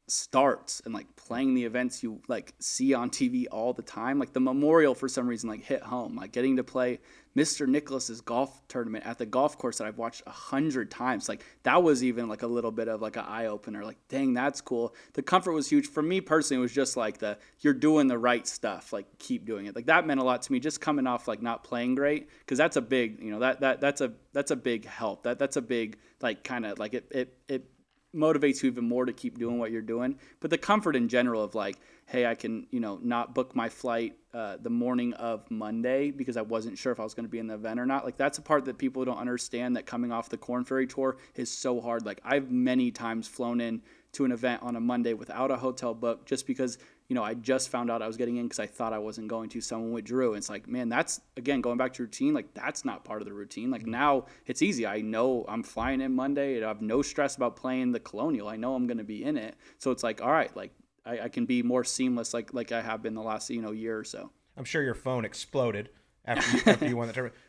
Speaker 3: starts and like playing the events you like see on TV all the time, like the Memorial for some reason like hit home, like getting to play Mr. Nicklaus's golf tournament at the golf course that I've watched 100 times. Like that was even like a little bit of like an eye opener. Like, dang, that's cool. The comfort was huge for me personally. It was just like you're doing the right stuff. Like keep doing it. Like that meant a lot to me. Just coming off like not playing great, because that's a big, that's a big help. That's a big like kind of like it motivates you even more to keep doing what you're doing. But the comfort in general of like, hey, I can, not book my flight the morning of Monday because I wasn't sure if I was going to be in the event or not. Like that's a part that people don't understand, that coming off the Korn Ferry Tour is so hard. Like I've many times flown in to an event on a Monday without a hotel book just because, I just found out I was getting in because I thought I wasn't going to. Someone withdrew. And it's like, man, that's, again, going back to routine, like that's not part of the routine. Like now it's easy. I know I'm flying in Monday. I have no stress about playing the Colonial. I know I'm going to be in it. So it's like, all right, like I can be more seamless like I have been the last, year or so.
Speaker 1: I'm sure your phone exploded after you won the tournament.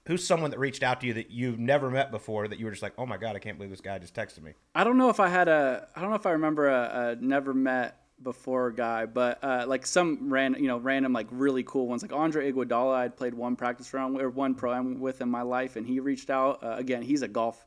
Speaker 1: Who's someone that reached out to you that you've never met before that you were just like, oh my God, I can't believe this guy just texted me?
Speaker 3: I don't know if I remember a never met before guy, but like some random like really cool ones, like Andre Iguodala. I'd played one practice round or one pro with in my life, and he reached out. Again, he's a golf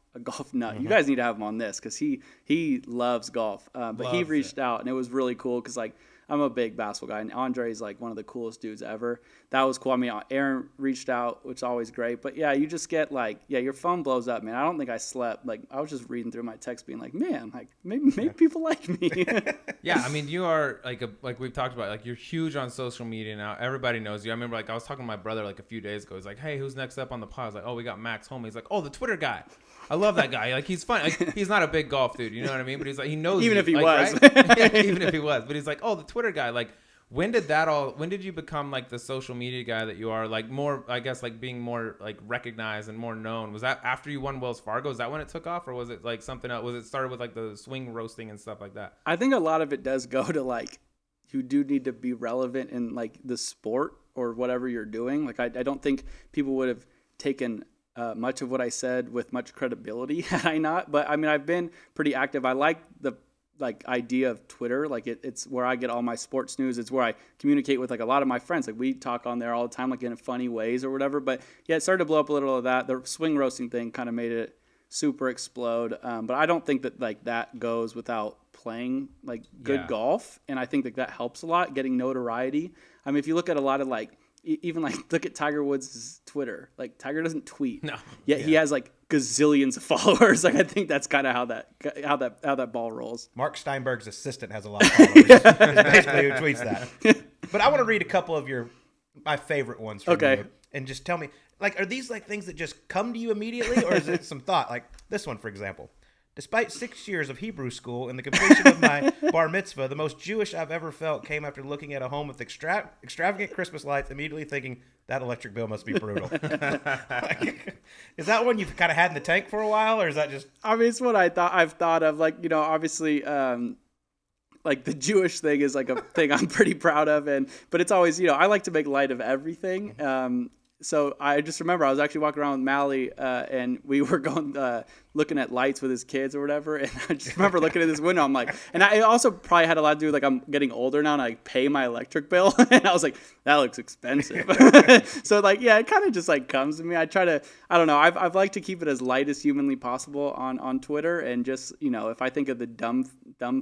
Speaker 3: nut. You guys need to have him on this because he loves golf. But he reached out, and it was really cool because like I'm a big basketball guy, and Andre is like one of the coolest dudes ever. That was cool. I mean, Aaron reached out, which is always great. But yeah, you just get like, your phone blows up, man. I don't think I slept. Like I was just reading through my text, being like, man, like maybe people like me.
Speaker 2: Yeah, I mean, you are like we've talked about, like you're huge on social media now. Everybody knows you. I remember like I was talking to my brother like a few days ago. He's like, hey, who's next up on the pod? I was like, oh, we got Max Homa. He's like, oh, the Twitter guy. I love that guy. Like he's fun. Like he's not a big golf dude, you know what I mean? But he's like, he knows
Speaker 3: even
Speaker 2: you.
Speaker 3: If he
Speaker 2: like,
Speaker 3: was,
Speaker 2: right? Yeah, even if he was. But he's like, oh, the Twitter guy. Like when did you become like the social media guy that you are? Like more, I guess, like being more like recognized and more known. Was that after you won Wells Fargo? Is that when it took off, or was it like something else? Was it started with like the swing roasting and stuff like that?
Speaker 3: I think a lot of it does go to like, you do need to be relevant in like the sport or whatever you're doing. Like I don't think people would have taken much of what I said with much credibility had I not. But I mean, I've been pretty active. I like the idea of Twitter. Like it's where I get all my sports news. It's where I communicate with like a lot of my friends. Like we talk on there all the time, like in funny ways or whatever. But yeah, it started to blow up a little of that. The swing roasting thing kind of made it super explode. But I don't think that like that goes without playing like good golf. And I think that helps a lot, getting notoriety. I mean, if you look at a lot of like, even like look at Tiger Woods' Twitter. Like Tiger doesn't tweet. No. Yet he has like gazillions of followers. Like I think that's kind of how that ball rolls.
Speaker 1: Mark Steinberg's assistant has a lot of followers. Basically, who tweets that. But I want to read a couple of my favorite ones from you, and just tell me, like, are these like things that just come to you immediately, or is it some thought? Like this one, for example. Despite 6 years of Hebrew school and the completion of my bar mitzvah, the most Jewish I've ever felt came after looking at a home with extravagant Christmas lights, immediately thinking that electric bill must be brutal. Like, is that one you've kind of had in the tank for a while, or is that just?
Speaker 3: I mean, it's what I've thought of. Like, you know, obviously, like the Jewish thing is like a thing I'm pretty proud of, but it's always, you know, I like to make light of everything. So I just remember I was actually walking around with Mally, and we were going looking at lights with his kids or whatever. And I just remember looking at this window. I'm like, and I also probably had a lot to do with like I'm getting older now and I pay my electric bill. And I was like, that looks expensive. So like, yeah, it kind of just like comes to me. I don't know. I've liked to keep it as light as humanly possible on Twitter. And just, you know, if I think of the dumb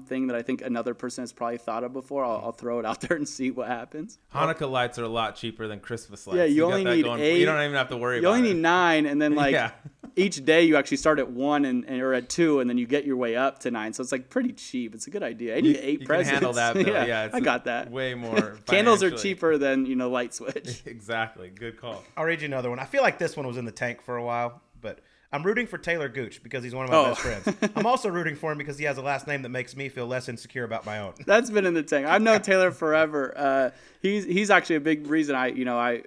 Speaker 3: thing that I think another person has probably thought of before, I'll throw it out there and see what happens.
Speaker 2: Hanukkah lights are a lot cheaper than Christmas lights.
Speaker 3: Yeah, you only need 8.
Speaker 2: You don't even have to worry about it.
Speaker 3: You only need 9, and then like each day you actually start at 1 or at 2, and then you get your way up to 9. So it's like pretty cheap. It's a good idea. I need 8 presents.
Speaker 2: You can handle that, though. Yeah,
Speaker 3: I got that.
Speaker 2: Way more.
Speaker 3: Candles are cheaper than, you know, light switch.
Speaker 2: Exactly. Good call.
Speaker 1: I'll read you another one. I feel like this one was in the tank for a while, but I'm rooting for Taylor Gooch because he's one of my best friends. I'm also rooting for him because he has a last name that makes me feel less insecure about my own.
Speaker 3: That's been in the tank. I've known Taylor forever. He's actually a big reason I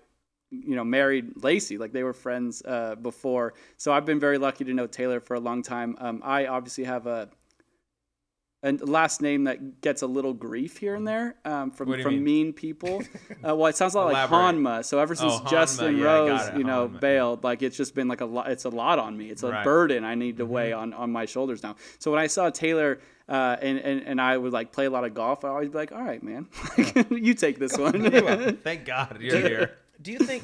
Speaker 3: married Lacey. Like they were friends before. So I've been very lucky to know Taylor for a long time. I obviously have a last name that gets a little grief here and there from mean people. Well, it sounds a lot like Homa. So ever since Justin Rose, bailed, like it's just been like it's a lot on me. It's a burden I need to weigh on my shoulders now. So when I saw Taylor and I would like play a lot of golf, I always be like, all right, man, you take this one.
Speaker 2: Thank God you're here.
Speaker 1: Do you think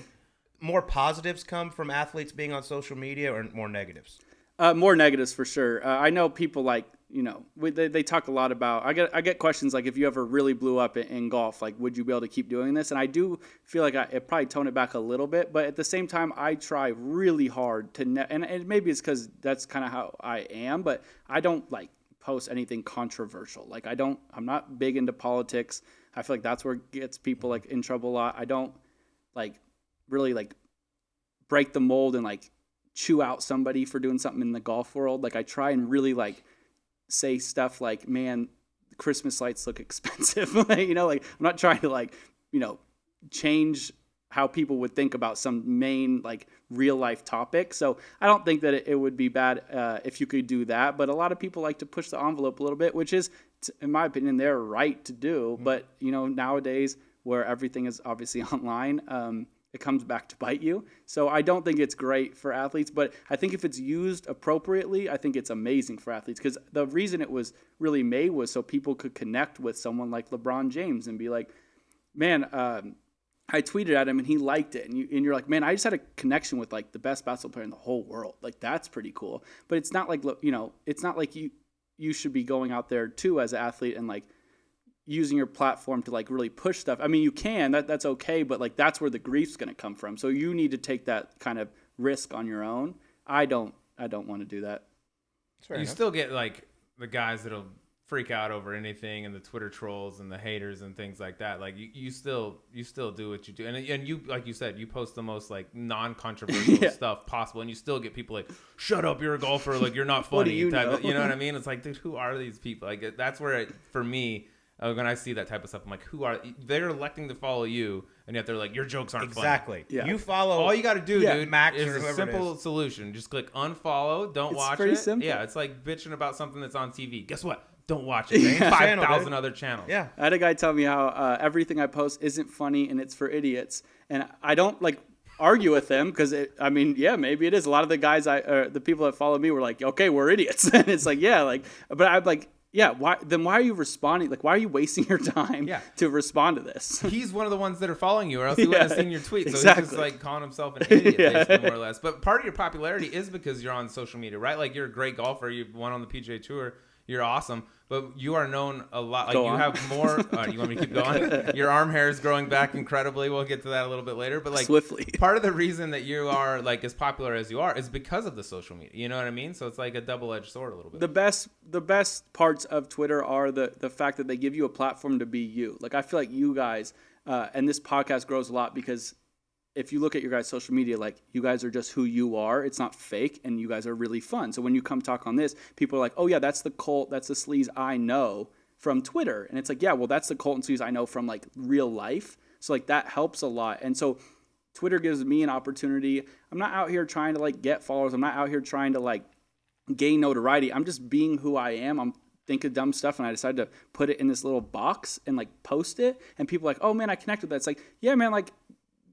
Speaker 1: more positives come from athletes being on social media or more negatives?
Speaker 3: More negatives for sure. I know people like, they talk a lot about, I get questions like, if you ever really blew up in golf, like, would you be able to keep doing this? And I do feel like it probably tone it back a little bit, but at the same time, I try really hard to, and maybe it's because that's kind of how I am, but I don't like post anything controversial. Like I'm not big into politics. I feel like that's where it gets people like in trouble a lot. I don't like really like break the mold and like chew out somebody for doing something in the golf world. Like I try and really like say stuff like, man, Christmas lights look expensive. Like I'm not trying to like, change how people would think about some main like real life topic. So I don't think that it would be bad if you could do that. But a lot of people like to push the envelope a little bit, which is, in my opinion, their right to do. Mm-hmm. But, nowadays where everything is obviously online, it comes back to bite you. So I don't think it's great for athletes, but I think if it's used appropriately, I think it's amazing for athletes, because the reason it was really made was so people could connect with someone like LeBron James and be like, man, I tweeted at him and he liked it. And you're like, man, I just had a connection with like the best basketball player in the whole world. Like that's pretty cool. But it's not like, it's not like you should be going out there too as an athlete and like using your platform to like really push stuff. I mean, you can, that's okay, but like that's where the grief's going to come from. So you need to take that kind of risk on your own. I don't want to do that.
Speaker 2: You still get like the guys that'll freak out over anything, and the Twitter trolls and the haters and things like that. Like you still do what you do, and you, like you said, you post the most like non-controversial stuff possible, and you still get people like, shut up, you're a golfer, like you're not funny.
Speaker 3: What do you know?
Speaker 2: You know what I mean? It's like, dude, who are these people? Like that's where for me, when I see that type of stuff, I'm like, they're electing to follow you, and yet they're like, your jokes aren't funny.
Speaker 1: Exactly.
Speaker 3: Yeah.
Speaker 1: You follow.
Speaker 2: All you got to do, dude,
Speaker 1: Max
Speaker 2: is a simple solution. Just click unfollow. Don't watch it.
Speaker 3: It's pretty simple.
Speaker 2: Yeah, it's like bitching about something that's on TV. Guess what? Don't watch it. 5,000 other channels.
Speaker 1: Yeah.
Speaker 3: I had a guy tell me how everything I post isn't funny and it's for idiots. And I don't like argue with them because maybe it is. A lot of the guys the people that follow me were like, okay, we're idiots. And it's like, yeah, like, but I'm like, yeah, why are you responding? Like, why are you wasting your time to respond to this?
Speaker 2: He's one of the ones that are following you, or else he wouldn't have seen your tweet. So
Speaker 3: exactly.
Speaker 2: he's just like calling himself an idiot, basically, more or less. But part of your popularity is because you're on social media, right? Like, you're a great golfer. You won on the PGA Tour. You're awesome. But you are known a lot. Like, you have more. You want me to keep going? Your arm hair is growing back incredibly. We'll get to that a little bit later. But like,
Speaker 3: swiftly.
Speaker 2: Part of the reason that you are like as popular as you are is because of the social media. You know what I mean? So it's like a double-edged sword a little bit.
Speaker 3: The best parts of Twitter are the fact that they give you a platform to be you. Like, I feel like you guys, and this podcast grows a lot because if you look at your guys' social media, like, you guys are just who you are. It's not fake, and you guys are really fun. So when you come talk on this, people are like, oh, yeah, that's the Colt, that's the sleaze I know from Twitter. And it's like, yeah, well, that's the Colt and sleaze I know from, like, real life. So, like, that helps a lot. And so Twitter gives me an opportunity. I'm not out here trying to, like, get followers. I'm not out here trying to, like, gain notoriety. I'm just being who I am. I'm thinking dumb stuff, and I decided to put it in this little box and, like, post it. And people are like, oh, man, I connect with that. It's like, yeah, man, like,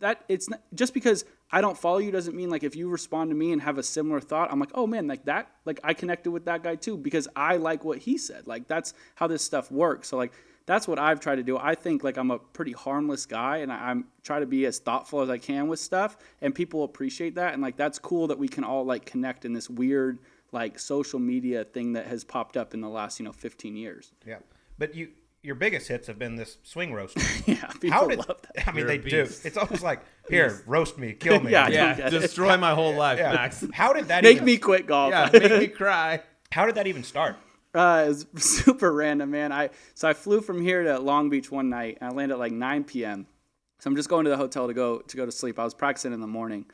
Speaker 3: that it's not, just because I don't follow you doesn't mean like if you respond to me and have a similar thought, I'm like, oh man, like that, like I connected with that guy too because I like what he said. Like, that's how this stuff works. So like, that's what I've tried to do. I think like I'm a pretty harmless guy, and I'm try to be as thoughtful as I can with stuff, and people appreciate that. And like, that's cool that we can all like connect in this weird like social media thing that has popped up in the last 15 years.
Speaker 1: Yeah, but your biggest hits have been this swing roast.
Speaker 3: Yeah, people love that.
Speaker 1: I mean, they do. It's almost like, here, roast me, kill me.
Speaker 2: Yeah, destroy my whole life, Max.
Speaker 1: How did that
Speaker 3: make me quit golf?
Speaker 2: Yeah, make me cry.
Speaker 1: How did that even start?
Speaker 3: It's super random, man. I flew from here to Long Beach one night, and I landed at like 9 p.m. So I'm just going to the hotel to go to sleep. I was practicing in the morning,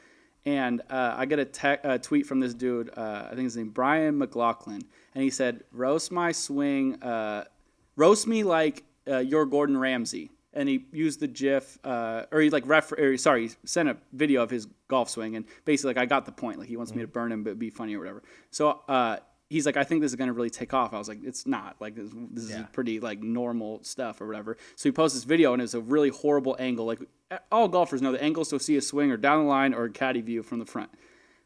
Speaker 3: and I get a tweet from this dude. I think his name Brian McLaughlin, and he said, "Roast my swing." Roast me like you're Gordon Ramsay. And he used the GIF, he sent a video of his golf swing. And basically, like, I got the point. Like, he wants me to burn him, but be funny or whatever. So he's like, I think this is going to really take off. I was like, it's not. Like, this is pretty, like, normal stuff or whatever. So he posts this video, and it's a really horrible angle. Like, all golfers know the angles to see a swing are down the line or a caddy view from the front.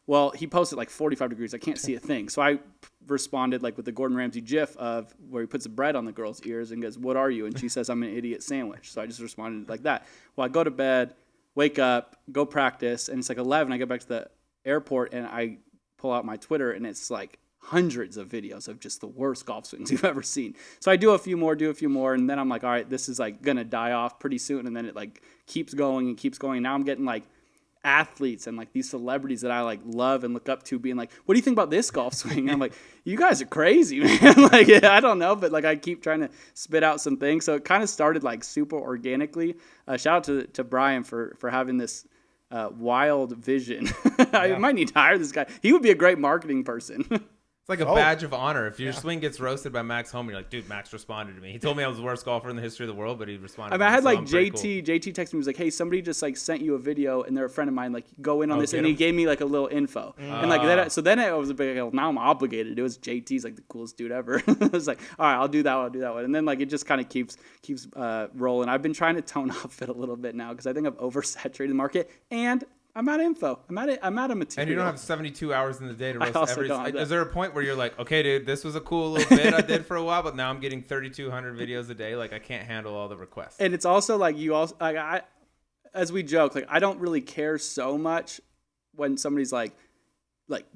Speaker 3: Well, he posted like 45 degrees. I can't see a thing. So I responded like with the Gordon Ramsay gif of where he puts the bread on the girl's ears and goes, "What are you?" And she says, "I'm an idiot sandwich." So I just responded like that. Well, I go to bed, wake up, go practice, and it's like 11. I get back to the airport, and I pull out my Twitter, and it's like hundreds of videos of just the worst golf swings you've ever seen. So I do a few more, and then I'm like, all right, this is like going to die off pretty soon. And then it like keeps going. Now I'm getting like athletes and like these celebrities that I like love and look up to being like, what do you think about this golf swing? And I'm like, you guys are crazy, man. Like, I don't know, but like I keep trying to spit out some things. So it kind of started like super organically. Shout out to Brian for having this wild vision. I might need to hire this guy. He would be a great marketing person.
Speaker 2: It's like a badge of honor. If your swing gets roasted by Max Homa, you're like, dude, Max responded to me. He told me I was the worst golfer in the history of the world, but he responded.
Speaker 3: I mean, I had like JT texted me, was like, hey, somebody just like sent you a video, and they're a friend of mine. Like, go in on this, and he gave me like a little info, and like that. So then it was a big. Like, now I'm obligated. It was JT's like the coolest dude ever. I was like, all right, I'll do that one, and then like it just kind of keeps rolling. I've been trying to tone off it a little bit now because I think I've oversaturated the market, and I'm out of info. I'm out of material.
Speaker 2: And you don't have 72 hours in the day to roast every. Is there a point where you're like, okay, dude, this was a cool little bit I did for a while, but now I'm getting 3,200 videos a day. Like, I can't handle all the requests.
Speaker 3: And it's also like I as we joke, like I don't really care so much when somebody's like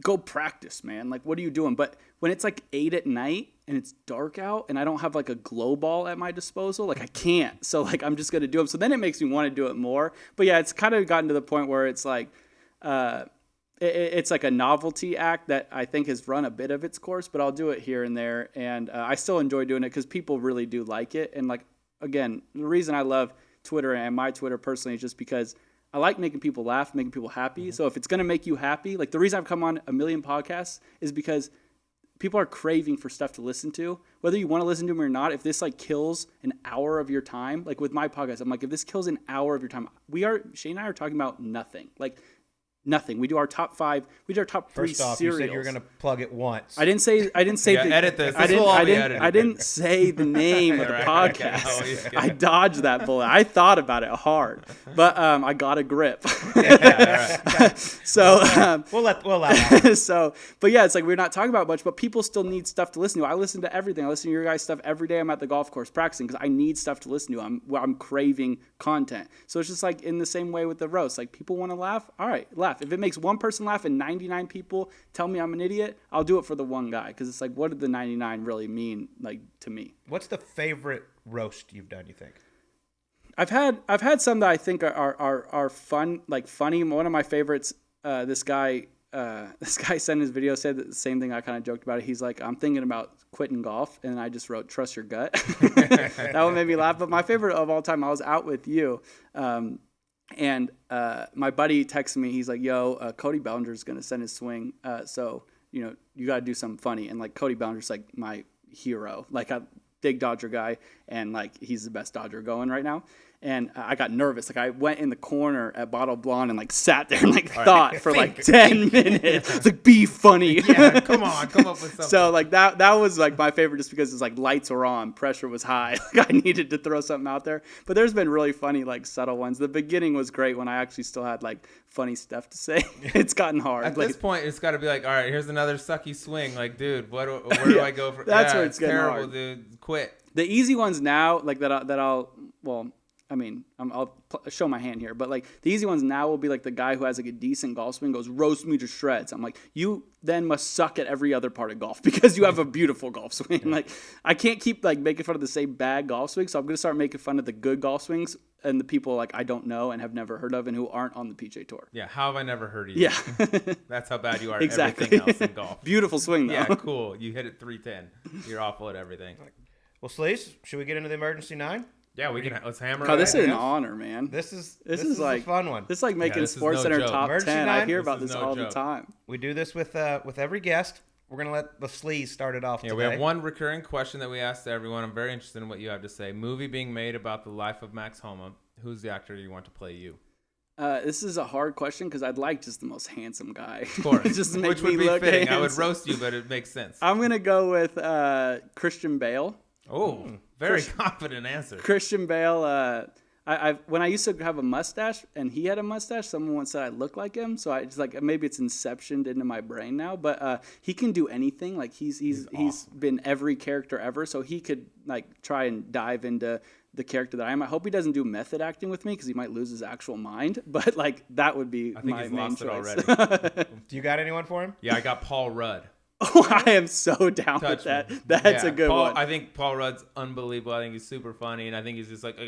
Speaker 3: go practice, man. Like, what are you doing? But when it's like 8 at night and it's dark out and I don't have like a glow ball at my disposal, like I can't. So like I'm just gonna do them. So then it makes me want to do it more. But yeah, it's kind of gotten to the point where it's like it's like a novelty act that I think has run a bit of its course. But I'll do it here and there, and I still enjoy doing it because people really do like it. And like again, the reason I love Twitter and my Twitter personally is just because I like making people laugh, making people happy. So if it's going to make you happy, like the reason I've come on a million podcasts is because people are craving for stuff to listen to, whether you want to listen to them or not. If this like kills an hour of your time, like with my podcast, I'm like, if this kills an hour of your time, Shane and I are talking about nothing. Like Nothing. We do our top 5. We do our top 3
Speaker 1: First off,
Speaker 3: cereals.
Speaker 1: you said you were going to plug it once.
Speaker 3: I didn't say
Speaker 2: Yeah, edit this.
Speaker 3: I
Speaker 2: This will all be
Speaker 3: didn't,
Speaker 2: edited.
Speaker 3: I didn't say the name of the
Speaker 2: Right.
Speaker 3: podcast.
Speaker 2: Oh, yeah.
Speaker 3: I dodged that bullet. I thought about it hard, but I got a grip. So
Speaker 1: We'll allow that.
Speaker 3: so, but yeah, it's like we're not talking about much, but people still need stuff to listen to. I listen to everything. I listen to your guys' stuff every day. I'm at the golf course practicing because I need stuff to listen to. I'm craving content. So it's just like in the same way with the roast. Like people want to laugh. All right, laugh. If it makes one person laugh and 99 people tell me I'm an idiot, I'll do it for the one guy because it's like, what did the 99 really mean like to me?
Speaker 1: What's the favorite roast you've done, you think?
Speaker 3: I've had some that I think are fun, like funny. One of my favorites, this guy sent his video, said the same thing. I kind of joked about it. He's like, I'm thinking about quitting golf, and I just wrote, trust your gut. That one made me laugh. But my favorite of all time, I was out with you, and my buddy texted me. He's like, yo, Cody Bellinger's going to send his swing, so, you know, you got to do something funny. And, like, Cody Bellinger's, like, my hero. Like, a big Dodger guy, and, like, he's the best Dodger going right now. And I got nervous. Like, I went in the corner at Bottle Blonde and, like, sat there and, like, thought for, like, 10 minutes. It's like, be funny.
Speaker 2: Yeah, come on, come up with something.
Speaker 3: So, like, that was, like, my favorite just because it's, like, lights were on, pressure was high. Like, I needed to throw something out there. But there's been really funny, like, subtle ones. The beginning was great when I actually still had, like, funny stuff to say. It's gotten hard.
Speaker 2: At
Speaker 3: like,
Speaker 2: this point, it's got to be like, all right, here's another sucky swing. Like, dude, where do I go from?
Speaker 3: That's
Speaker 2: yeah,
Speaker 3: where it's getting
Speaker 2: terrible,
Speaker 3: hard.
Speaker 2: dude. Quit.
Speaker 3: The easy ones now, like, I'll show my hand here, but like the easy ones now will be like the guy who has like a decent golf swing goes, roast me to shreds. I'm like, you then must suck at every other part of golf because you have a beautiful golf swing. Like, I can't keep like making fun of the same bad golf swing, so I'm gonna start making fun of the good golf swings and the people like I don't know and have never heard of and who aren't on the PGA Tour.
Speaker 2: Yeah, how have I never heard of you?
Speaker 3: Yeah,
Speaker 2: That's how bad you are at
Speaker 3: exactly.
Speaker 2: everything else in golf.
Speaker 3: Beautiful swing though.
Speaker 2: Yeah, cool. You hit it 310. You're awful at everything.
Speaker 1: Well, Sleaze, should we get into the emergency 9?
Speaker 2: Yeah, we can. Let's hammer.
Speaker 3: Oh,
Speaker 2: it
Speaker 3: this
Speaker 2: out.
Speaker 3: is an honor, man.
Speaker 1: This is
Speaker 3: like
Speaker 1: a fun one.
Speaker 3: This is like making
Speaker 2: this is
Speaker 3: Sports
Speaker 2: no
Speaker 3: Center
Speaker 2: joke.
Speaker 3: top
Speaker 1: Emergency
Speaker 3: 10. I
Speaker 1: nine?
Speaker 3: hear
Speaker 2: This
Speaker 3: about
Speaker 2: is
Speaker 3: this
Speaker 2: no
Speaker 3: all the
Speaker 2: joke.
Speaker 3: time.
Speaker 1: We do this with every guest. We're gonna let the Sleaze start it off.
Speaker 2: Yeah,
Speaker 1: today.
Speaker 2: we have one recurring question that we ask to everyone. I'm very interested in what you have to say. Movie being made about the life of Max Homa. Who's the actor you want to play you?
Speaker 3: This is a hard question because I'd like just the most handsome guy.
Speaker 2: Of course.
Speaker 3: Just to make
Speaker 2: Which
Speaker 3: me
Speaker 2: would be
Speaker 3: look
Speaker 2: fitting. I would
Speaker 3: handsome.
Speaker 2: roast you, but it makes sense.
Speaker 3: I'm going to go with Christian Bale.
Speaker 2: Oh, very confident answer.
Speaker 3: Christian Bale, when I used to have a mustache and he had a mustache, someone once said I look like him. So I just like, maybe it's inceptioned into my brain now, but he can do anything. Like he's
Speaker 2: awesome.
Speaker 3: been every character ever. So he could like try and dive into the character that I am. I hope he doesn't do method acting with me because he might lose his actual mind, but like that would be
Speaker 2: I think
Speaker 3: my
Speaker 2: he's
Speaker 3: main
Speaker 2: lost
Speaker 3: choice.
Speaker 2: it already.
Speaker 1: Do you got anyone for him?
Speaker 2: Yeah, I got Paul Rudd.
Speaker 3: Oh, I am so down
Speaker 2: Touch
Speaker 3: with that.
Speaker 2: me.
Speaker 3: That's
Speaker 2: Yeah,
Speaker 3: a good
Speaker 2: Paul,
Speaker 3: one.
Speaker 2: I think Paul Rudd's unbelievable. I think he's super funny, and I think he's just like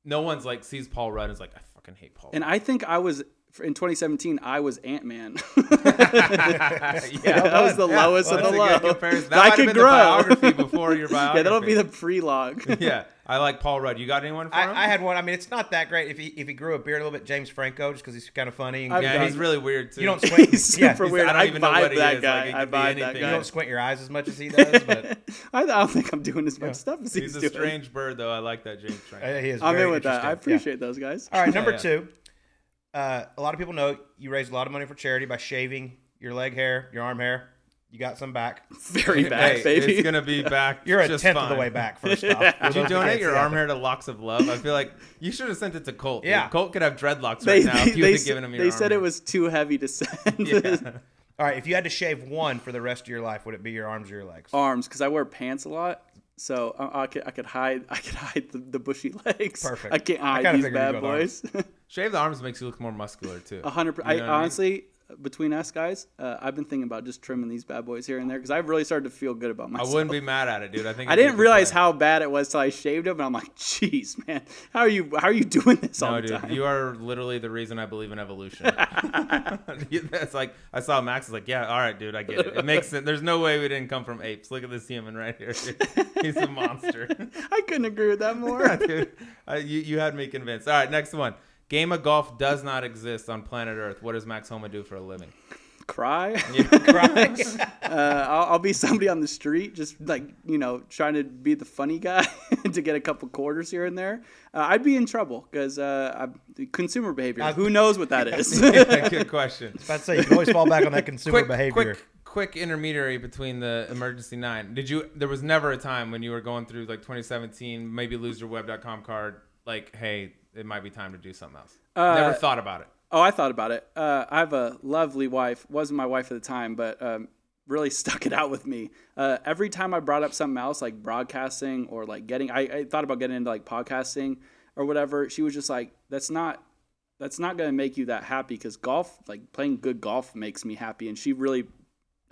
Speaker 2: no one's like sees Paul Rudd and is like, I fucking hate Paul.
Speaker 3: And I think I was in 2017. I was Ant-Man.
Speaker 2: Yeah,
Speaker 3: That was the lowest of
Speaker 2: that's
Speaker 3: the
Speaker 2: a good
Speaker 3: low.
Speaker 2: comparison.
Speaker 3: I
Speaker 2: That might have
Speaker 3: could
Speaker 2: been
Speaker 3: grow.
Speaker 2: the biography before your biography.
Speaker 3: Yeah, that'll be the prelogue.
Speaker 2: Yeah, I like Paul Rudd. You got anyone for him?
Speaker 1: I had one. I mean, it's not that great if he grew a beard a little bit. James Franco, just because he's kind of funny. And
Speaker 3: I've
Speaker 2: yeah,
Speaker 3: done-
Speaker 2: he's really weird too.
Speaker 1: you don't squint.
Speaker 3: He's super weird.
Speaker 2: I don't even know what he
Speaker 3: that
Speaker 2: is.
Speaker 3: guy.
Speaker 2: Like, it
Speaker 3: I
Speaker 2: could be
Speaker 3: vibe that
Speaker 2: anything.
Speaker 1: You
Speaker 3: guy.
Speaker 1: don't squint your eyes as much as he does, but
Speaker 3: I don't think I'm doing as much stuff as
Speaker 2: He's
Speaker 3: he's
Speaker 2: a
Speaker 3: doing.
Speaker 2: strange bird, though. I like that James Franco.
Speaker 1: he is.
Speaker 3: I'm
Speaker 1: very
Speaker 3: in with that. I
Speaker 1: interesting. Yeah.
Speaker 3: appreciate those guys.
Speaker 1: All right, number
Speaker 2: Yeah.
Speaker 1: 2. A lot of people know you raised a lot of money for charity by shaving your leg hair, your arm hair. You got some back.
Speaker 3: Very bad,
Speaker 2: Hey,
Speaker 3: baby.
Speaker 2: It's gonna be back.
Speaker 1: You're a
Speaker 2: just
Speaker 1: tenth
Speaker 2: fine.
Speaker 1: of the way back. First off,
Speaker 2: Did you donate your arm hair to Locks of Love? I feel like you should have sent it to Colt. Dude.
Speaker 1: Yeah.
Speaker 2: Colt could have dreadlocks right now if you would have given him your
Speaker 3: they
Speaker 2: arm
Speaker 3: said
Speaker 2: hair.
Speaker 3: it was too heavy to send.
Speaker 2: Yeah.
Speaker 1: All right, if you had to shave one for the rest of your life, would it be your arms or your legs?
Speaker 3: Arms, because I wear pants a lot. So I could hide the bushy legs.
Speaker 1: Perfect.
Speaker 3: I can't
Speaker 1: I
Speaker 3: hide
Speaker 1: kinda
Speaker 3: these
Speaker 1: figured you'd
Speaker 3: bad
Speaker 1: go with
Speaker 3: boys.
Speaker 2: Shave the arms makes you look more muscular too.
Speaker 3: 100%.
Speaker 2: You know what I mean?
Speaker 3: Honestly, between us guys, I've been thinking about just trimming these bad boys here and there because I've really started to feel good about
Speaker 2: I
Speaker 3: myself.
Speaker 2: wouldn't be mad at it, dude. I think
Speaker 3: I
Speaker 2: it'd be a
Speaker 3: didn't
Speaker 2: good
Speaker 3: realize
Speaker 2: plan.
Speaker 3: how bad it was till I shaved them, and I'm like, "Jeez, man, how are you doing this all
Speaker 2: No,
Speaker 3: the
Speaker 2: dude,
Speaker 3: time?"
Speaker 2: you are literally the reason I believe in evolution. That's like I saw Max is like, yeah, all right, dude, I get it. It makes sense. There's no way we didn't come from apes. Look at this human right here. He's a monster.
Speaker 3: I couldn't agree with that more.
Speaker 2: Dude, you had me convinced. All right, next one. Game of golf does not exist on planet Earth. What does Max Homa do for a living?
Speaker 3: cry.
Speaker 1: Cry.
Speaker 3: I'll be somebody on the street, just like, trying to be the funny guy to get a couple quarters here and there. I'd be in trouble because consumer behavior. Who knows what that is?
Speaker 2: Good question.
Speaker 1: I was about to say, you can always fall back on that consumer behavior.
Speaker 2: Quick intermediary between the emergency 9. There was never a time when you were going through like 2017, maybe lose your web.com card, like, hey, it might be time to do something else. Never thought about it.
Speaker 3: Oh, I thought about it. I have a lovely wife. Wasn't my wife at the time, but really stuck it out with me. Every time I brought up something else, like broadcasting or like I thought about getting into like podcasting or whatever. She was just like, that's not going to make you that happy, because golf, like playing good golf, makes me happy. And she really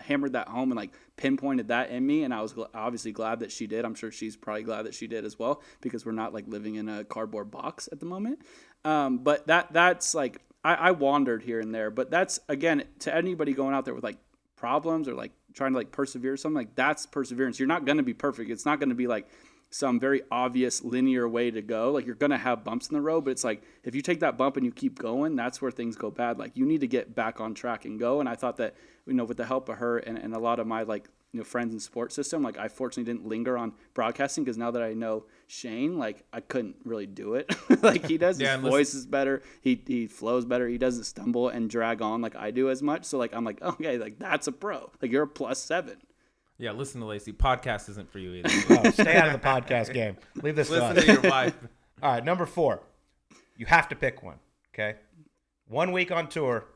Speaker 3: hammered that home and like pinpointed that in me. And I was obviously glad that she did. I'm sure she's probably glad that she did as well, because we're not like living in a cardboard box at the moment. But that's like, I wandered here and there, but that's, again, to anybody going out there with like problems or like trying to like persevere or something, like that's perseverance. You're not going to be perfect. It's not going to be like some very obvious linear way to go. Like, you're going to have bumps in the road, but it's like, if you take that bump and you keep going, that's where things go bad. Like, you need to get back on track and go. And I thought that, with the help of her and a lot of my like, friends in sports system, like I fortunately didn't linger on broadcasting, because now that I know Shane, like I couldn't really do it like he does. His voice is better. He flows better. He doesn't stumble and drag on like I do as much. So like, I'm like, okay, like that's a pro. Like, you're a +7.
Speaker 2: Yeah, listen to Lacey. Podcast isn't for you either.
Speaker 1: Oh, stay out of the podcast game. Leave this
Speaker 2: Listen
Speaker 1: to
Speaker 2: to your wife.
Speaker 1: All right, number 4. You have to pick one, okay? 1 week on tour,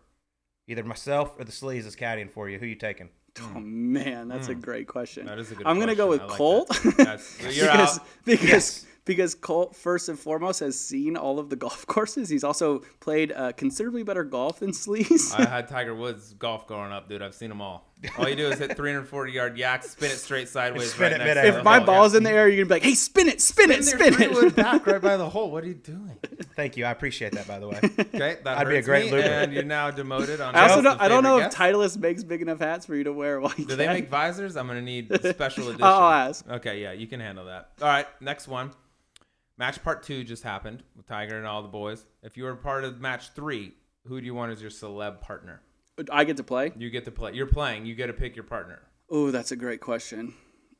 Speaker 1: either myself or the Sleaze is caddying for you. Who you taking?
Speaker 3: Oh man, that's a great question.
Speaker 2: That is a good
Speaker 3: I'm gonna go with
Speaker 2: I like
Speaker 3: Colt.
Speaker 2: You're out.
Speaker 3: Because Colt, first and foremost, has seen all of the golf courses. He's also played considerably better golf than Sleaze.
Speaker 2: I had Tiger Woods golf growing up, dude. I've seen them all. All you do is hit 340-yard yaks, spin it straight sideways.
Speaker 1: Spin it
Speaker 2: next
Speaker 1: mid-air.
Speaker 2: to
Speaker 3: If
Speaker 2: the
Speaker 3: my
Speaker 2: hole.
Speaker 3: ball's in the air, you're gonna be like, "Hey, spin it!"
Speaker 2: Back right by the hole. What are you doing?
Speaker 1: Thank you. I appreciate that, by the way.
Speaker 2: Okay, that
Speaker 1: I'd be a
Speaker 2: hurts
Speaker 1: great
Speaker 2: me,
Speaker 1: looper.
Speaker 2: and you're now demoted on.
Speaker 3: I
Speaker 2: Joe's
Speaker 3: don't know if
Speaker 2: guest.
Speaker 3: Titleist makes big enough hats for you to wear while you
Speaker 2: Do they make visors? I'm gonna need a special edition.
Speaker 3: I'll ask.
Speaker 2: Okay, yeah, you can handle that. All right, next one. Match part 2 just happened with Tiger and all the boys. If you were part of match 3, who do you want as your celeb partner?
Speaker 3: I get to play.
Speaker 2: You get to play. You're playing. You get to pick your partner.
Speaker 3: Oh, that's a great question.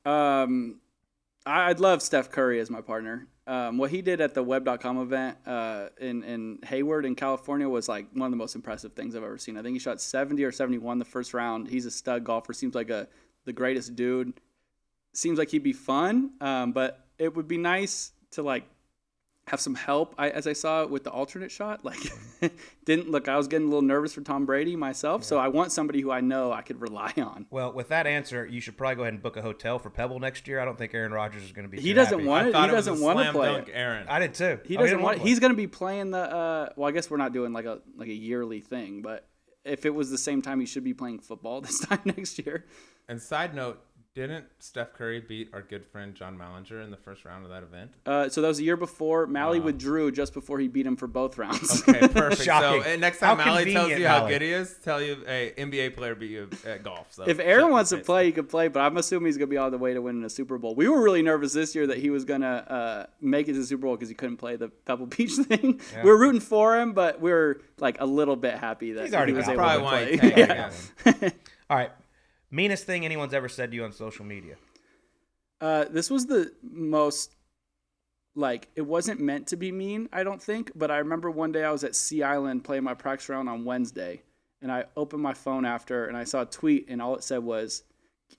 Speaker 3: I'd love Steph Curry as my partner. What he did at the Web.com event in Hayward in California was like one of the most impressive things I've ever seen. I think he shot 70 or 71 the first round. He's a stud golfer. Seems like the greatest dude. Seems like he'd be fun, but it would be nice to like have some help. As I saw with the alternate shot, like I was getting a little nervous for Tom Brady myself. Yeah. So I want somebody who I know I could rely on.
Speaker 1: Well, with that answer, you should probably go ahead and book a hotel for Pebble next year. I don't think Aaron Rodgers is going to be.
Speaker 3: He doesn't
Speaker 1: happy.
Speaker 3: want it. He doesn't want to play.
Speaker 2: Dunk, Aaron.
Speaker 1: I did too.
Speaker 3: He doesn't want. He's going to be playing the. Well, I guess we're not doing like a yearly thing, but if it was the same time, he should be playing football this time next year.
Speaker 2: And side note, didn't Steph Curry beat our good friend John Mallinger in the first round of that event?
Speaker 3: So that was the year before. Mally withdrew just before he beat him for both rounds.
Speaker 2: Okay, perfect.
Speaker 1: Shocking.
Speaker 2: So next time Mally tells you how
Speaker 1: Mally.
Speaker 2: good he is, tell you, hey, NBA player beat you at golf. So
Speaker 3: if Aaron wants to play, he could play, but I'm assuming he's going to be on the way to winning a Super Bowl. We were really nervous this year that he was going to make it to the Super Bowl because he couldn't play the Pebble Beach thing. Yeah. We were rooting for him, but we were like a little bit happy that he was able to play.
Speaker 2: Yeah.
Speaker 1: All right. Meanest thing anyone's ever said to you on social media?
Speaker 3: This was the most, like, it wasn't meant to be mean, I don't think, but I remember one day I was at Sea Island playing my practice round on Wednesday, and I opened my phone after, and I saw a tweet, and all it said was,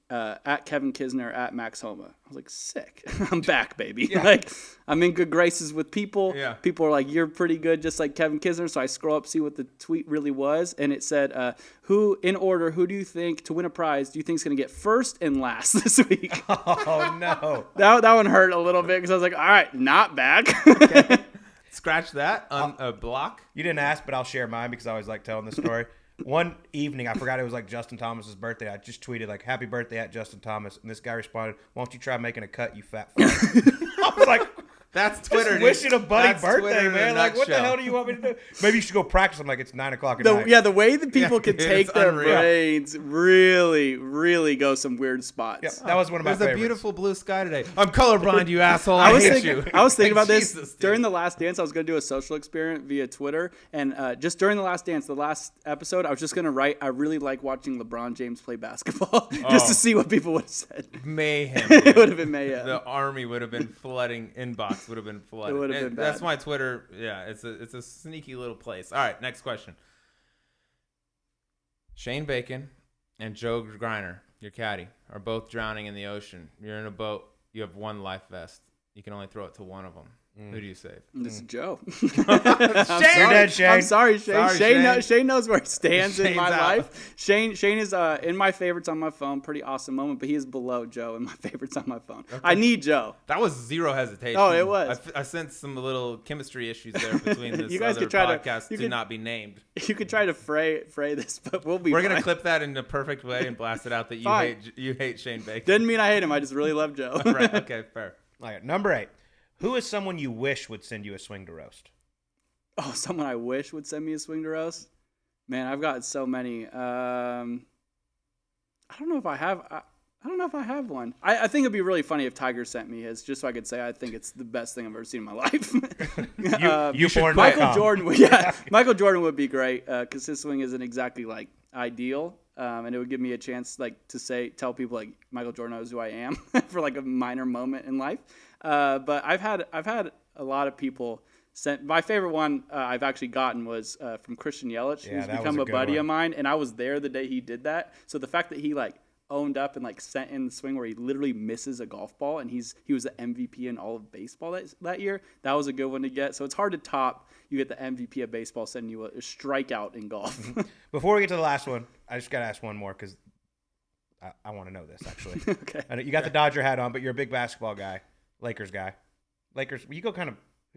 Speaker 3: at Kevin Kisner, at Max Homa. I was like, sick. I'm back, baby. Yeah. Like, I'm in good graces with people.
Speaker 2: Yeah.
Speaker 3: People are like, you're pretty good, just like Kevin Kisner. So I scroll up, see what the tweet really was. And it said, who do you think, to win a prize, do you think is going to get first and last this week?
Speaker 1: Oh, no.
Speaker 3: That one hurt a little bit because I was like, all right, not back.
Speaker 2: Okay. Scratch that on a block.
Speaker 1: You didn't ask, but I'll share mine because I always like telling this story. One evening, I forgot it was like Justin Thomas's birthday. I just tweeted like, happy birthday at Justin Thomas. And this guy responded, why don't you try making a cut, you fat fuck? I was like,
Speaker 2: That's Twitter.
Speaker 1: Just wishing a buddy
Speaker 2: That's
Speaker 1: birthday,
Speaker 2: Twitter in a
Speaker 1: man. Like, what the
Speaker 2: nutshell.
Speaker 1: hell do you want me to do? Maybe you should go practice. I'm like, it's 9 o'clock at night.
Speaker 3: Yeah, the way that people can
Speaker 2: dude,
Speaker 3: take
Speaker 2: it's
Speaker 3: their
Speaker 2: unreal.
Speaker 3: brains really go some weird spots.
Speaker 1: Yeah, that was one of my
Speaker 2: There's
Speaker 1: favorites.
Speaker 2: a beautiful blue sky today. I'm colorblind, you asshole.
Speaker 3: I
Speaker 2: I
Speaker 3: was
Speaker 2: hate
Speaker 3: thinking,
Speaker 2: you.
Speaker 3: I was thinking about this
Speaker 2: Jesus, dude.
Speaker 3: during the Last Dance. I was going to do a social experiment via Twitter, and just during the Last Dance, the last episode, I was just going to write, I really like watching LeBron James play basketball, just to see what people would have said.
Speaker 2: Mayhem.
Speaker 3: It
Speaker 2: dude.
Speaker 3: would have been mayhem.
Speaker 2: The army would have been flooding. Inbox would have been flooded.
Speaker 3: It would have been bad.
Speaker 2: That's my Twitter. Yeah, it's a sneaky little place. All right, next question. Shane Bacon and Joe Griner, your caddy, are both drowning in the ocean. You're in a boat. You have one life vest. You can only throw it to one of them. Who do you save?
Speaker 3: This is Joe.
Speaker 1: You're dead, Shane.
Speaker 3: I'm sorry, Shane.
Speaker 2: Sorry,
Speaker 3: Shane,
Speaker 2: Shane.
Speaker 3: knows where he stands in
Speaker 2: Shane's
Speaker 3: my
Speaker 2: out.
Speaker 3: life. Shane is in my favorites on my phone. Pretty awesome moment, but he is below Joe in my favorites on my phone. I need Joe.
Speaker 2: That was zero hesitation.
Speaker 3: Oh, it was.
Speaker 2: I sensed some little chemistry issues there between this
Speaker 3: You guys
Speaker 2: other
Speaker 3: could try to-
Speaker 2: podcast
Speaker 3: you
Speaker 2: to
Speaker 3: could-
Speaker 2: not be named.
Speaker 3: You could try to fray this, but we'll be
Speaker 2: We're gonna
Speaker 3: fine.
Speaker 2: clip that in a perfect way and blast it out that
Speaker 3: Fine.
Speaker 2: you hate Shane Bacon.
Speaker 3: Didn't mean I hate him. I just really love Joe.
Speaker 2: Right. Okay. Fair.
Speaker 1: All right, number 8. Who is someone you wish would send you a swing to roast?
Speaker 3: Oh, someone I wish would send me a swing to roast. Man, I've got so many. I don't know if I have. I don't know if I have one. I think it'd be really funny if Tiger sent me his, just so I could say I think it's the best thing I've ever seen in my life. Michael Jordan. Yeah, Michael Jordan would be great because his swing isn't exactly like ideal, and it would give me a chance like to tell people like Michael Jordan knows who I am for like a minor moment in life. But I've had a lot of people sent. My favorite one I've actually gotten was from Christian Yelich,
Speaker 1: Yeah,
Speaker 3: who's
Speaker 1: that
Speaker 3: become
Speaker 1: was
Speaker 3: a
Speaker 1: a good
Speaker 3: buddy
Speaker 1: one.
Speaker 3: of mine, and I was there the day he did that. So the fact that he like owned up and like sent in the swing where he literally misses a golf ball, and he was the MVP in all of baseball that year. That was a good one to get. So it's hard to top. You get the MVP of baseball sending you a strikeout in golf.
Speaker 1: Before we get to the last one, I just got to ask one more because I want to know this, actually.
Speaker 3: Okay.
Speaker 1: I know you got the Dodger hat on, but you're a big basketball guy. Lakers guy. Lakers, you go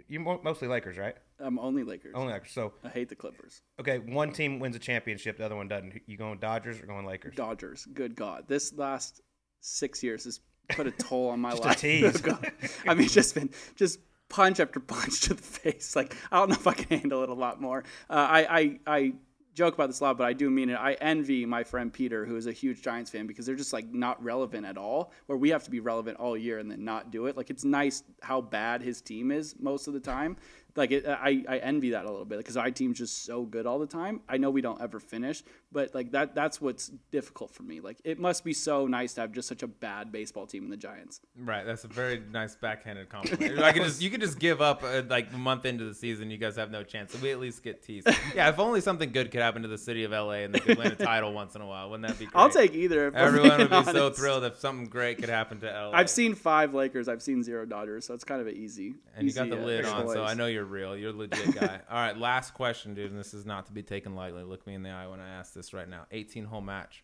Speaker 1: you're mostly Lakers, right?
Speaker 3: I'm only Lakers.
Speaker 1: Only Lakers. So,
Speaker 3: I hate the Clippers.
Speaker 1: okay, one team wins a championship, the other one doesn't. You going Dodgers or going Lakers?
Speaker 3: Dodgers. Good God. This last 6 years has put a toll on my
Speaker 1: Just a
Speaker 3: life.
Speaker 1: tease.
Speaker 3: Oh, God. I mean, just punch after punch to the face. Like, I don't know if I can handle it a lot more. I joke about this a lot, but I do mean it. I envy my friend Peter, who is a huge Giants fan, because they're just like not relevant at all, where we have to be relevant all year and then not do it. Like, it's nice how bad his team is most of the time. Like, I envy that a little bit because our team's just so good all the time. I know we don't ever finish, but like that's what's difficult for me. Like, it must be so nice to have just such a bad baseball team in the Giants.
Speaker 2: Right. That's a very nice backhanded compliment. You could just give up like a month into the season. You guys have no chance. So we at least get teased. Yeah. If only something good could happen to the city of LA and they could win a title once in a while. Wouldn't that be great?
Speaker 3: I'll take either. If we're
Speaker 2: Everyone would be
Speaker 3: being
Speaker 2: so
Speaker 3: honest.
Speaker 2: thrilled if something great could happen to LA.
Speaker 3: I've seen 5 Lakers. I've seen 0 Dodgers, so it's kind of an easy.
Speaker 2: And you got
Speaker 3: easy,
Speaker 2: the lid on, so
Speaker 3: choice.
Speaker 2: I know you're real. You're a legit guy. All right, last question, dude, and this is not to be taken lightly. Look me in the eye when I ask this right now. 18-hole match.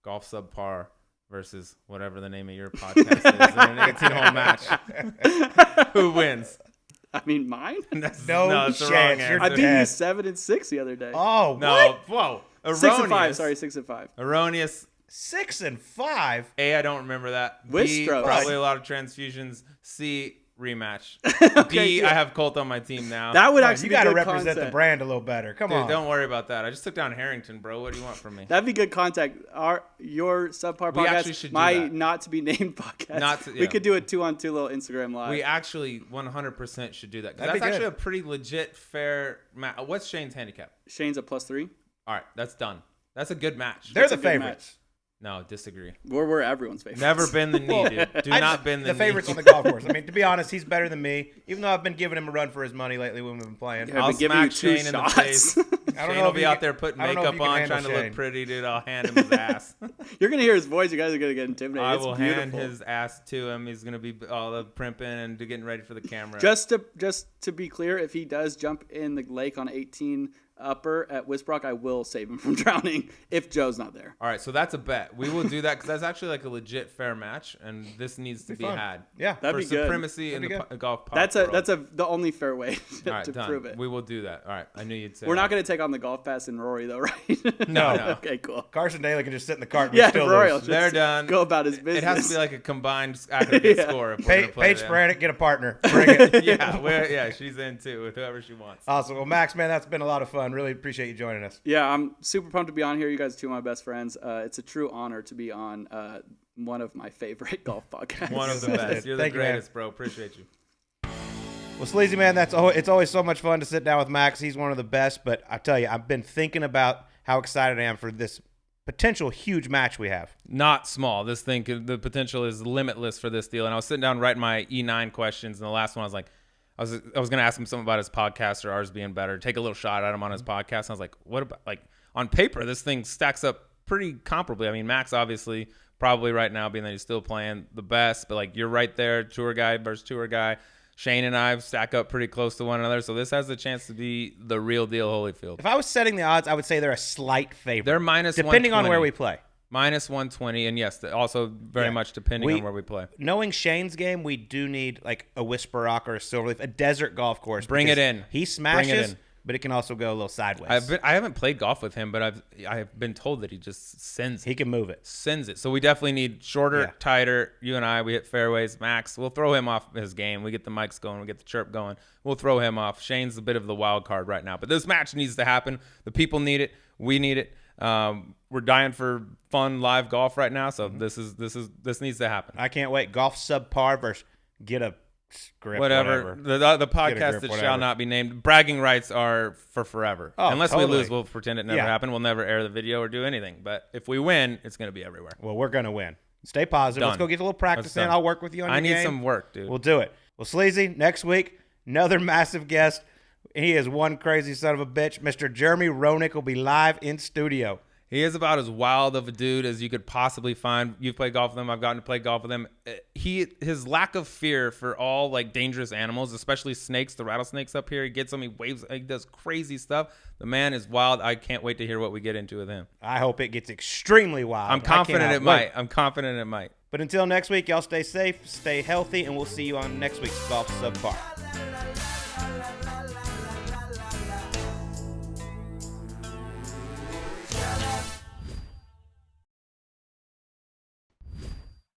Speaker 2: Golf Subpar versus whatever the name of your podcast is in an 18-hole match. Who wins?
Speaker 3: I mean, mine.
Speaker 2: That's,
Speaker 1: No
Speaker 2: it's the wrong
Speaker 1: chance.
Speaker 2: answer.
Speaker 1: You're
Speaker 3: I beat
Speaker 1: dead.
Speaker 3: you 7 and 6 the other day.
Speaker 1: Oh,
Speaker 2: No,
Speaker 1: what?
Speaker 2: whoa. Erroneous.
Speaker 3: 6 and 5. Sorry, 6 and 5.
Speaker 2: Erroneous.
Speaker 1: 6 and 5.
Speaker 2: A, I don't remember that.
Speaker 3: With
Speaker 2: B,
Speaker 3: strokes.
Speaker 2: probably a lot of transfusions. C, rematch.
Speaker 3: Okay,
Speaker 2: D,
Speaker 3: yeah.
Speaker 2: I have Colt on my team now.
Speaker 3: That would
Speaker 1: Oh,
Speaker 3: actually
Speaker 1: you
Speaker 3: be
Speaker 1: got to
Speaker 3: good
Speaker 1: represent the
Speaker 3: content.
Speaker 1: brand a little better. Come
Speaker 2: Dude,
Speaker 1: on.
Speaker 2: don't worry about that. I just took down Harrington, bro. What do you want from me?
Speaker 3: That'd be good contact. Your Subpar
Speaker 2: We actually
Speaker 3: podcast,
Speaker 2: should do
Speaker 3: my
Speaker 2: that.
Speaker 3: not to be named podcast.
Speaker 2: Yeah.
Speaker 3: We could do a 2-on-2 little Instagram live.
Speaker 2: We actually 100% should do that. 'Cause
Speaker 1: That'd
Speaker 2: that's
Speaker 1: be
Speaker 2: actually
Speaker 1: good.
Speaker 2: a pretty legit, fair match. What's Shane's handicap?
Speaker 3: Shane's a +3.
Speaker 2: All right, that's done. That's a good match.
Speaker 1: They're
Speaker 3: That's
Speaker 1: the
Speaker 3: a good
Speaker 1: favorites.
Speaker 2: No, disagree.
Speaker 3: We're everyone's favorite.
Speaker 2: Never been the knee, dude. Do
Speaker 1: I
Speaker 2: not
Speaker 1: just-
Speaker 2: been
Speaker 1: the
Speaker 2: knee.
Speaker 1: favorites on the golf course. I mean, to be honest, he's better than me. Even though I've been giving him a run for his money lately when we've been playing.
Speaker 3: Yeah,
Speaker 2: I'll
Speaker 3: but giving you
Speaker 2: smack
Speaker 3: 2
Speaker 2: Shane in the
Speaker 3: shots.
Speaker 2: face.
Speaker 1: I don't
Speaker 2: Shane
Speaker 1: know
Speaker 2: will
Speaker 1: if
Speaker 2: be
Speaker 1: you
Speaker 2: out
Speaker 1: can-
Speaker 2: there putting
Speaker 1: I don't know if
Speaker 2: makeup
Speaker 1: you can
Speaker 2: on,
Speaker 1: handle
Speaker 2: trying to look
Speaker 1: Shane.
Speaker 2: pretty, dude. I'll hand him his ass.
Speaker 3: You're gonna hear his voice. You guys are gonna get intimidated.
Speaker 2: I
Speaker 3: It's
Speaker 2: will
Speaker 3: beautiful.
Speaker 2: hand his ass to him. He's gonna be all the primping and getting ready for the camera.
Speaker 3: Just to be clear, if he does jump in the lake on 18 upper at Wisbrock, I will save him from drowning if Joe's not there.
Speaker 2: All right, so that's a bet. We will do that because that's actually like a legit fair match, and this needs to be
Speaker 1: fun.
Speaker 2: had.
Speaker 1: Yeah.
Speaker 3: That'd
Speaker 2: for
Speaker 3: be good.
Speaker 2: supremacy in
Speaker 1: That'd
Speaker 2: the
Speaker 1: be
Speaker 2: golf.
Speaker 3: That's
Speaker 2: world.
Speaker 3: the only fair way to,
Speaker 2: All right,
Speaker 3: to
Speaker 2: done.
Speaker 3: prove it.
Speaker 2: We will do that. All right, I knew you'd say.
Speaker 3: We're not
Speaker 2: that.
Speaker 3: going to take on the golf pass and Rory though, right?
Speaker 2: No.
Speaker 3: Okay, cool.
Speaker 1: Carson Daly can just sit in the cart and
Speaker 3: Yeah,
Speaker 1: still
Speaker 3: Rory will
Speaker 1: lose.
Speaker 2: They're done.
Speaker 3: go about his business.
Speaker 2: It has to be like a combined aggregate score. If we're gonna play
Speaker 1: Paige
Speaker 2: them.
Speaker 1: Brannick, get a partner. Bring it.
Speaker 2: yeah, she's in too with whoever she wants.
Speaker 1: Awesome. Well, Max, man, that's been a lot of fun. Really appreciate you joining us.
Speaker 3: Yeah, I'm super pumped to be on here. You guys are two of my best friends. It's a true honor to be on one of my favorite golf podcasts.
Speaker 2: One of the best. You're the
Speaker 1: Thank you, man.
Speaker 2: greatest, bro. Appreciate you.
Speaker 1: Well, Sleazy, man, it's always so much fun to sit down with Max. He's one of the best. But I tell you, I've been thinking about how excited I am for this potential huge match we have.
Speaker 2: Not small. This thing, the potential is limitless for this deal. And I was sitting down writing my E9 questions, and the last one I was like, I was going to ask him something about his podcast or ours being better, take a little shot at him on his podcast. And I was like, what about, like, on paper, this thing stacks up pretty comparably. I mean, Max obviously probably right now, being that he's still playing, the best, but like you're right there, tour guy versus tour guy. Shane and I stack up pretty close to one another, so this has the chance to be the real deal Holyfield.
Speaker 1: If I was setting the odds, I would say they're a slight favorite.
Speaker 2: They're minus
Speaker 1: depending
Speaker 2: 120.
Speaker 1: on where we play.
Speaker 2: Minus 120, and yes, also very much depending on where we play.
Speaker 1: Knowing Shane's game, we do need like a Whisper Rock or a Silverleaf, a desert golf course.
Speaker 2: Bring it in.
Speaker 1: He smashes,
Speaker 2: Bring it in.
Speaker 1: but it can also go a little sideways.
Speaker 2: I haven't played golf with him, but I've been told that he just sends it.
Speaker 1: He can move it.
Speaker 2: Sends it. So we definitely need shorter, tighter. You and I, we hit fairways. Max, we'll throw him off his game. We get the mics going. We get the chirp going. We'll throw him off. Shane's a bit of the wild card right now. But this match needs to happen. The people need it. We need it. We're dying for fun live golf right now. So this needs to happen.
Speaker 1: I can't wait. Golf subpar versus get a grip.
Speaker 2: Whatever. The podcast that shall not be named. Bragging rights are for forever.
Speaker 1: Oh,
Speaker 2: Unless
Speaker 1: totally.
Speaker 2: we lose, we'll pretend it never happened. We'll never air the video or do anything. But if we win, it's going to be everywhere.
Speaker 1: Well, we're going to win. Stay positive.
Speaker 2: Done.
Speaker 1: Let's go get a little practice in.
Speaker 2: Done.
Speaker 1: I'll work with you on your
Speaker 2: I need
Speaker 1: game.
Speaker 2: some work, dude.
Speaker 1: We'll do it. Well, Sleazy, next week, another massive guest. He is one crazy son of a bitch. Mr. Jeremy Roenick will be live in studio.
Speaker 2: He is about as wild of a dude as you could possibly find. You've played golf with him. I've gotten to play golf with him. His lack of fear for all like dangerous animals, especially snakes, the rattlesnakes up here. He gets them. He waves. He does crazy stuff. The man is wild. I can't wait to hear what we get into with him.
Speaker 1: I hope it gets extremely wild.
Speaker 2: I'm confident it might. I'm confident it might.
Speaker 1: But until next week, y'all stay safe, stay healthy, and we'll see you on next week's Golf Subpar.